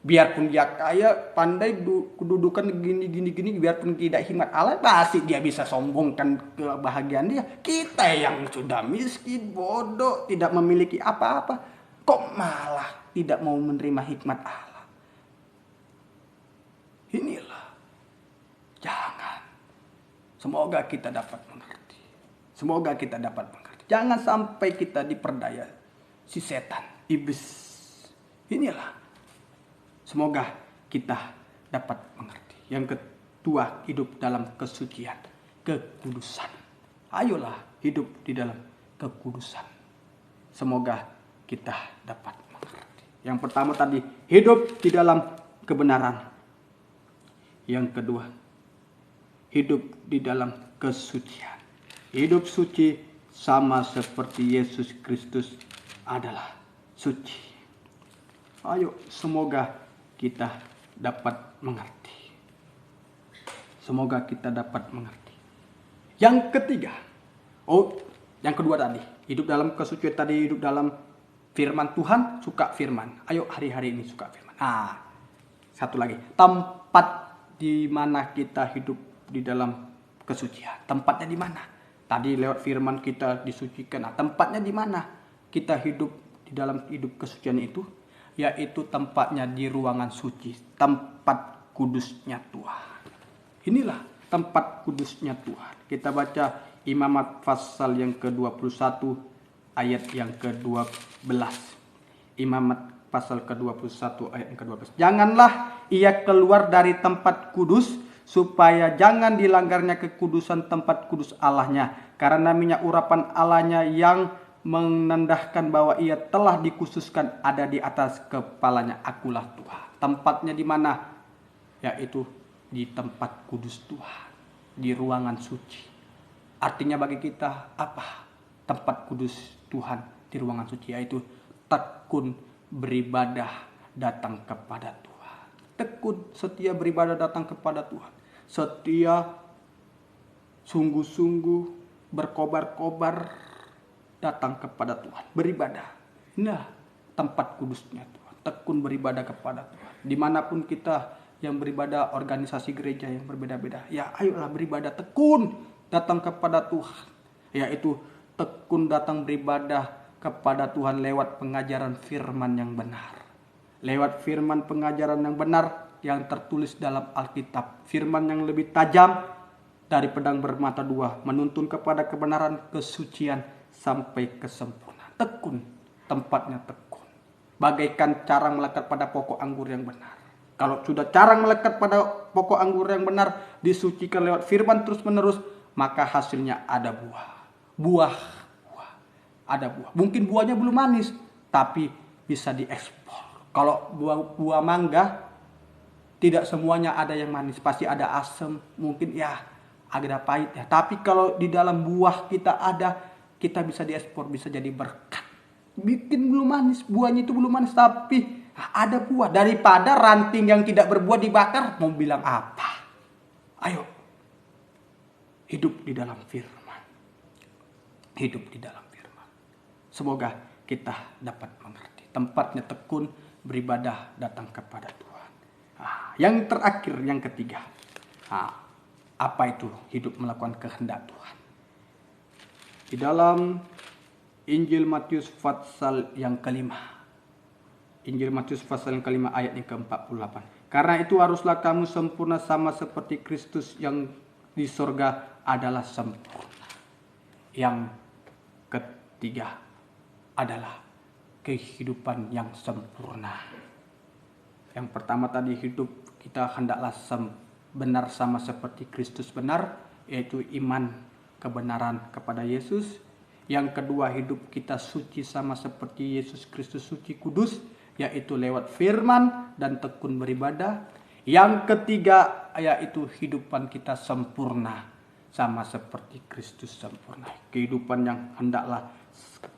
Biarpun dia kaya, pandai, kedudukan gini, biarpun tidak hikmat Allah, pasti dia bisa sombongkan kebahagiaan dia. Kita yang sudah miskin, bodoh, tidak memiliki apa-apa, kok malah tidak mau menerima hikmat Allah. Inilah. Jangan. Semoga kita dapat mengerti. Jangan sampai kita diperdaya si setan, iblis. Inilah. Semoga kita dapat mengerti. Yang kedua, hidup dalam kesucian, kekudusan. Ayolah hidup di dalam kekudusan. Semoga kita dapat mengerti. Yang pertama tadi, hidup di dalam kebenaran. Yang kedua, hidup di dalam kesucian. Hidup suci sama seperti Yesus Kristus adalah suci. Ayo, semoga kita dapat mengerti. Semoga kita dapat mengerti. Yang ketiga, yang kedua tadi, hidup dalam kesucian tadi, hidup dalam firman Tuhan, suka firman. Ayo hari-hari ini suka firman. Satu lagi, tempat di mana kita hidup di dalam kesucian. Tempatnya di mana? Tadi lewat firman kita disucikan. Tempatnya di mana kita hidup di dalam hidup kesucian itu? Yaitu tempatnya di ruangan suci, tempat kudusnya Tuhan. Inilah tempat kudusnya Tuhan. Kita baca Imamat pasal yang ke-21 ayat yang ke-12. Imamat pasal ke-21 ayat yang ke-12. Janganlah ia keluar dari tempat kudus, supaya jangan dilanggarnya kekudusan tempat kudus Allahnya. Karena minyak urapan Allahnya yang menandahkan bahwa ia telah dikhususkan ada di atas kepalanya. Akulah Tuhan. Tempatnya di mana? Yaitu di tempat kudus Tuhan, di ruangan suci. Artinya bagi kita apa? Tempat kudus Tuhan di ruangan suci, yaitu tekun beribadah datang kepada Tuhan. Tekun setia beribadah datang kepada Tuhan. Setia sungguh-sungguh berkobar-kobar datang kepada Tuhan. Beribadah. Nah, tempat kudusnya Tuhan. Tekun beribadah kepada Tuhan. Dimanapun kita yang beribadah, organisasi gereja yang berbeda-beda, ya ayolah beribadah tekun datang kepada Tuhan, yaitu tekun datang beribadah kepada Tuhan lewat pengajaran firman yang benar. Lewat firman pengajaran yang benar yang tertulis dalam Alkitab. Firman yang lebih tajam dari pedang bermata dua, menuntun kepada kebenaran, kesucian sampai kesempurnaan. Tekun, tempatnya tekun. Bagaikan carang melekat pada pokok anggur yang benar. Kalau sudah carang melekat pada pokok anggur yang benar, disucikan lewat firman terus menerus, maka hasilnya ada buah. Ada buah. Mungkin buahnya belum manis, tapi bisa diekspor. Kalau buah mangga, tidak semuanya ada yang manis. Pasti ada asam, mungkin ya agak pahit ya. Tapi kalau di dalam buah kita ada, kita bisa diekspor, bisa jadi berkat. Bikin belum manis, buahnya itu belum manis, tapi ada buah. Daripada ranting yang tidak berbuah dibakar, mau bilang apa? Ayo. Hidup di dalam firman. Hidup di dalam firman. Semoga kita dapat mengerti. Tempatnya tekun beribadah datang kepada Tuhan. Yang terakhir, yang ketiga. Apa itu hidup melakukan kehendak Tuhan? Di dalam Injil Matius pasal yang kelima. Injil Matius pasal yang kelima ayat yang ke-48. Karena itu haruslah kamu sempurna sama seperti Kristus yang di sorga adalah sempurna. Yang ketiga adalah kehidupan yang sempurna. Yang pertama tadi, hidup kita hendaklah benar sama seperti Kristus benar, yaitu iman kebenaran kepada Yesus. Yang kedua, hidup kita suci sama seperti Yesus Kristus suci kudus, yaitu lewat firman dan tekun beribadah. Yang ketiga, yaitu kehidupan kita sempurna sama seperti Kristus sempurna. Kehidupan yang hendaklah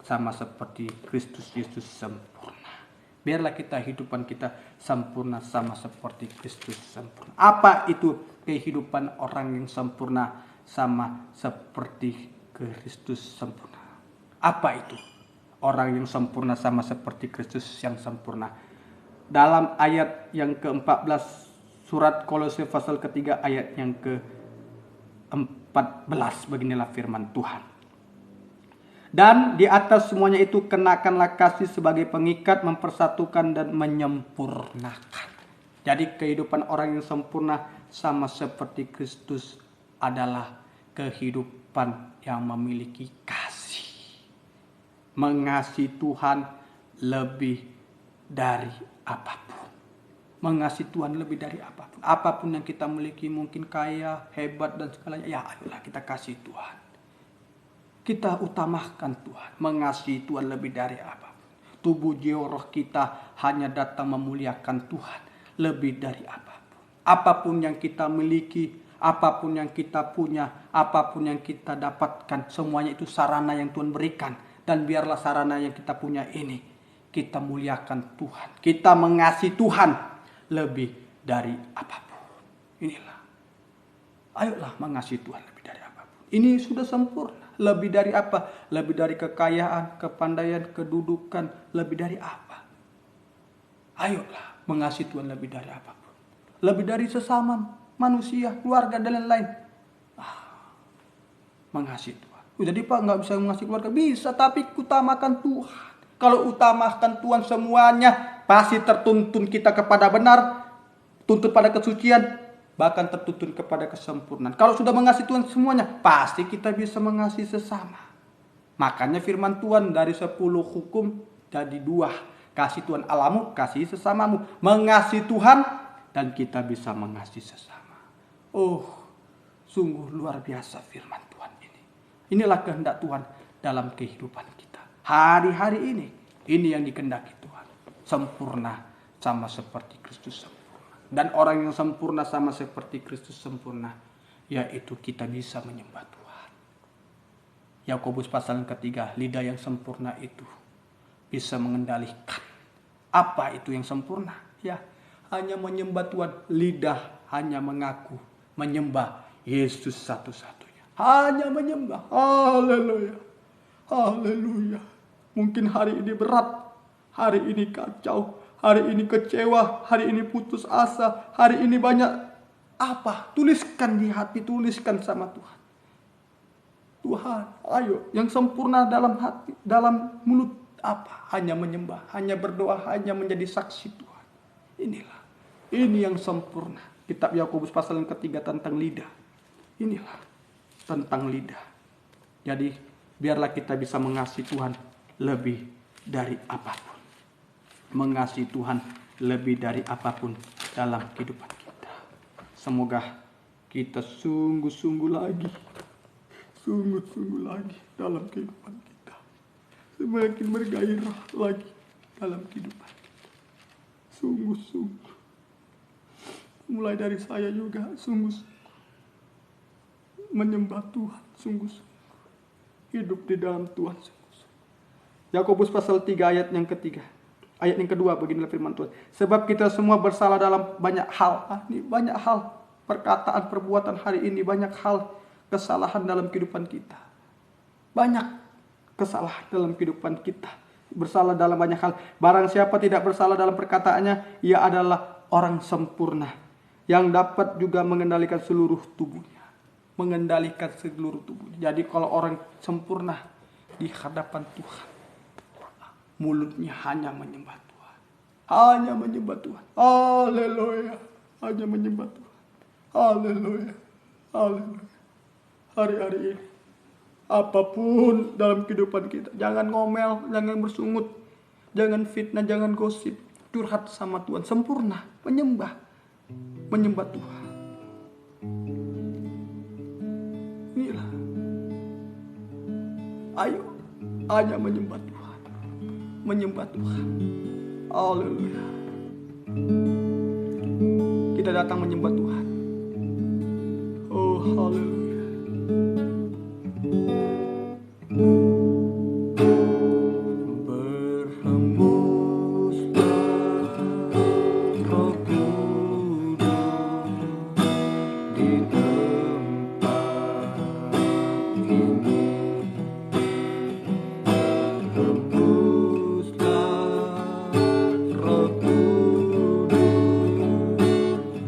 sama seperti Kristus Yesus sempurna. Biarlah kehidupan kita sempurna sama seperti Kristus sempurna. Apa itu kehidupan orang yang sempurna sama seperti Kristus sempurna? Apa itu orang yang sempurna sama seperti Kristus yang sempurna? Dalam ayat yang ke-14 surat Kolose pasal ketiga ayat yang ke-14, beginilah firman Tuhan. Dan di atas semuanya itu kenakanlah kasih sebagai pengikat, mempersatukan dan menyempurnakan. Jadi kehidupan orang yang sempurna sama seperti Kristus adalah kehidupan yang memiliki kasih. Mengasihi Tuhan lebih dari apapun. Mengasihi Tuhan lebih dari apapun. Apapun yang kita miliki, mungkin kaya, hebat dan segalanya, ya ayolah kita kasih Tuhan. Kita utamakan Tuhan, mengasihi Tuhan lebih dari apapun. Tubuh jiwa roh kita hanya datang memuliakan Tuhan lebih dari apapun. Apapun yang kita miliki, apapun yang kita punya, apapun yang kita dapatkan, semuanya itu sarana yang Tuhan berikan. Dan biarlah sarana yang kita punya ini, kita muliakan Tuhan. Kita mengasihi Tuhan lebih dari apapun. Inilah Ayolah mengasihi Tuhan lebih dari apapun. Ini sudah sempurna. Lebih dari apa? Lebih dari kekayaan, kepandaian, kedudukan. Lebih dari apa? Ayolah mengasihi Tuhan lebih dari apapun. Lebih dari sesama manusia, keluarga, dan lain-lain. Mengasihi Tuhan. Jadi Pak nggak bisa mengasihi keluarga. Bisa, tapi utamakan Tuhan. Kalau utamakan Tuhan semuanya, pasti tertuntun kita kepada benar, tuntut pada kesucian, bahkan tertuntun kepada kesempurnaan. Kalau sudah mengasihi Tuhan semuanya, pasti kita bisa mengasihi sesama. Makanya firman Tuhan dari 10 hukum jadi 2. Kasih Tuhan Allahmu, kasih sesamamu. Mengasihi Tuhan dan kita bisa mengasihi sesama. Oh, sungguh luar biasa firman Tuhan ini. Inilah kehendak Tuhan dalam kehidupan kita. Hari-hari ini yang dikehendaki Tuhan. Sempurna sama seperti Kristus sempurna. Dan orang yang sempurna sama seperti Kristus sempurna, yaitu kita bisa menyembah Tuhan. Yakobus pasal yang ketiga, lidah yang sempurna itu bisa mengendalikan. Apa itu yang sempurna? Ya, hanya menyembah Tuhan. Lidah hanya mengaku menyembah Yesus satu-satunya. Hanya menyembah. Haleluya. Haleluya. Mungkin hari ini berat, hari ini kacau, hari ini kecewa, hari ini putus asa, hari ini banyak apa? Tuliskan di hati, tuliskan sama Tuhan. Tuhan, ayo, yang sempurna dalam hati, dalam mulut apa? Hanya menyembah, hanya berdoa, hanya menjadi saksi Tuhan. Inilah, ini yang sempurna. Kitab Yakobus pasal yang ketiga tentang lidah. Inilah, tentang lidah. Jadi, biarlah kita bisa mengasihi Tuhan lebih dari apapun. Mengasihi Tuhan lebih dari apapun dalam kehidupan kita. Semoga kita sungguh-sungguh lagi dalam kehidupan kita. Semakin bergairah lagi dalam kehidupan kita. Sungguh-sungguh. Mulai dari saya juga sungguh-sungguh menyembah Tuhan, sungguh-sungguh hidup di dalam Tuhan, sungguh-sungguh. Yakobus pasal 3 ayat yang ketiga. Ayat yang kedua beginilah firman Tuhan. Sebab kita semua bersalah dalam banyak hal. Ini banyak hal. Perkataan, perbuatan hari ini. Banyak hal kesalahan dalam kehidupan kita. Banyak kesalahan dalam kehidupan kita. Bersalah dalam banyak hal. Barang siapa tidak bersalah dalam perkataannya, ia adalah orang sempurna. Yang dapat juga mengendalikan seluruh tubuhnya. Mengendalikan seluruh tubuhnya. Jadi kalau orang sempurna di hadapan Tuhan, mulutnya hanya menyembah Tuhan. Hanya menyembah Tuhan. Haleluya. Hanya menyembah Tuhan. Haleluya. Haleluya. Hari-hari ini, apapun dalam kehidupan kita, jangan ngomel, jangan bersungut, jangan fitnah, jangan gosip. Curhat sama Tuhan. Sempurna. Menyembah. Menyembah Tuhan. Inilah. Ayo. Hanya menyembah Tuhan. Menyembah Tuhan. Haleluya. Kita datang menyembah Tuhan. Oh, haleluya.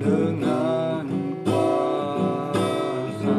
Dengan kuasa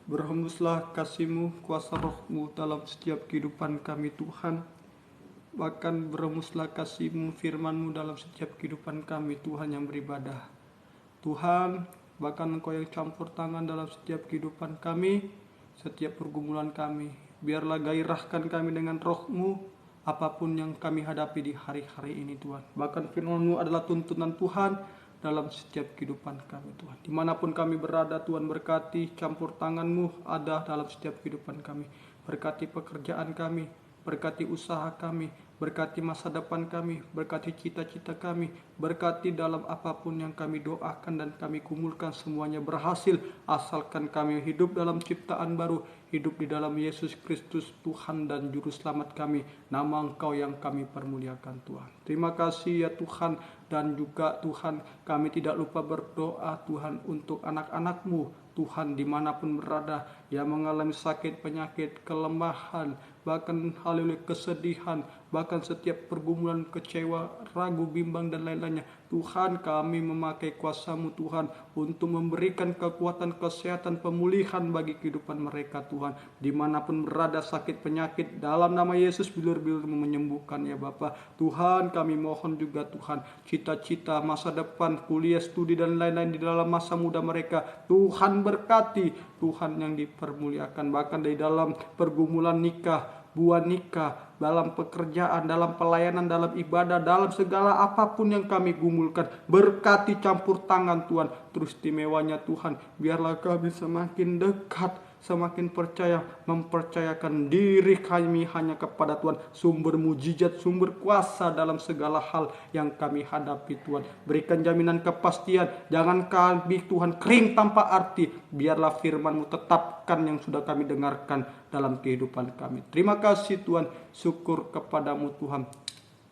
Berhembuslah kasih-Mu, kuasa Roh-Mu dalam setiap kehidupan kami Tuhan. Bahkan berhembuslah kasih-Mu, firman-Mu dalam setiap kehidupan kami Tuhan yang beribadah. Tuhan, bahkan Engkau yang campur tangan dalam setiap kehidupan kami, setiap pergumulan kami. Biarlah gairahkan kami dengan Roh-Mu, apapun yang kami hadapi di hari-hari ini Tuhan. Bahkan firman-Mu adalah tuntunan Tuhan dalam setiap kehidupan kami Tuhan. Dimanapun kami berada Tuhan, berkati campur tangan-Mu ada dalam setiap kehidupan kami. Berkati pekerjaan kami, berkati usaha kami, berkati masa depan kami, berkati cita-cita kami, berkati dalam apapun yang kami doakan dan kami kumulkan semuanya berhasil, asalkan kami hidup dalam ciptaan baru, hidup di dalam Yesus Kristus Tuhan dan Juru Selamat kami. Nama Engkau yang kami permuliakan Tuhan. Terima kasih ya Tuhan, dan juga Tuhan kami tidak lupa berdoa Tuhan untuk anak-anak-Mu Tuhan dimanapun berada yang mengalami sakit, penyakit, kelemahan, bahkan haleluya kesedihan, bahkan setiap pergumulan, kecewa, ragu, bimbang dan lain-lainnya. Tuhan, kami memakai kuasa-Mu Tuhan untuk memberikan kekuatan, kesehatan, pemulihan bagi kehidupan mereka Tuhan. Dimanapun berada sakit, penyakit, dalam nama Yesus bilur-bilur-Mu menyembuhkan ya Bapa. Tuhan, kami mohon juga Tuhan, cita-cita, masa depan, kuliah, studi dan lain-lain di dalam masa muda mereka, Tuhan berkati, Tuhan yang dipermuliakan. Bahkan dari dalam pergumulan nikah, buah nikah, dalam pekerjaan, dalam pelayanan, dalam ibadah, dalam segala apapun yang kami gumulkan, berkati campur tangan Tuhan. Terus istimewanya Tuhan, biarlah kami semakin dekat, semakin percaya, mempercayakan diri kami hanya kepada Tuhan, sumber mujizat, sumber kuasa dalam segala hal yang kami hadapi Tuhan. Berikan jaminan kepastian, jangan kami Tuhan kering tanpa arti. Biarlah firman-Mu tetapkan yang sudah kami dengarkan dalam kehidupan kami. Terima kasih Tuhan, syukur kepadamu Tuhan.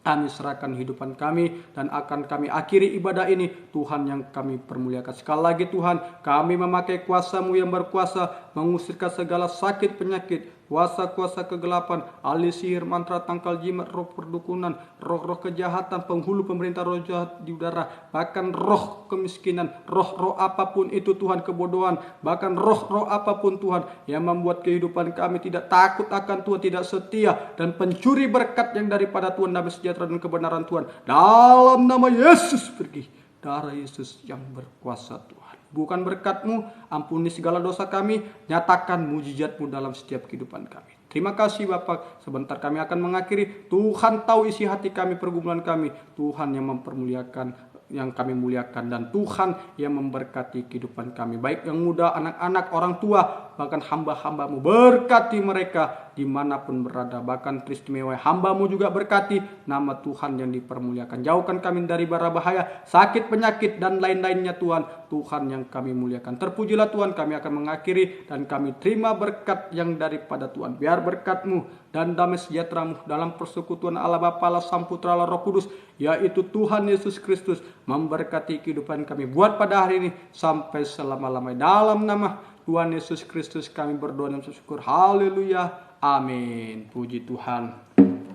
Kami serahkan kehidupan kami dan akan kami akhiri ibadah ini Tuhan yang kami permuliakan. Sekali lagi Tuhan, kami memakai kuasa-Mu yang berkuasa mengusirkan segala sakit penyakit, kuasa-kuasa kegelapan, ahli sihir, mantra, tangkal jimat, roh perdukunan, roh-roh kejahatan, penghulu pemerintah roh jahat di udara, bahkan roh kemiskinan, roh-roh apapun itu Tuhan, kebodohan, bahkan roh-roh apapun Tuhan yang membuat kehidupan kami tidak takut akan Tuhan, tidak setia dan pencuri berkat yang daripada Tuhan, damai sejahtera dan kebenaran Tuhan. Dalam nama Yesus pergi, darah Yesus yang berkuasa Tuhan. Bukan berkat-Mu, ampuni segala dosa kami, nyatakan mujizat-Mu dalam setiap kehidupan kami. Terima kasih Bapak, sebentar kami akan mengakhiri. Tuhan tahu isi hati kami, pergumulan kami. Tuhan yang mempermuliakan, yang kami muliakan, dan Tuhan yang memberkati kehidupan kami. Baik yang muda, anak-anak, orang tua, bahkan hamba-hamba-Mu, berkati mereka dimanapun berada. Bahkan teristimewa hamba-Mu juga berkati, nama Tuhan yang dipermuliakan. Jauhkan kami dari bara bahaya, sakit, penyakit, dan lain-lainnya Tuhan. Tuhan yang kami muliakan. Terpujilah Tuhan, kami akan mengakhiri dan kami terima berkat yang daripada Tuhan. Biar berkat-Mu dan damai sejahtera-Mu dalam persekutuan Allah Bapa, Allah Sang Putra, Allah Roh Kudus, yaitu Tuhan Yesus Kristus, memberkati kehidupan kami buat pada hari ini sampai selama-lamanya. Dalam nama Tuhan Yesus Kristus kami berdoa dan bersyukur. Haleluya. Amin. Puji Tuhan.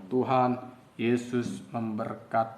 Tuhan Yesus memberkati.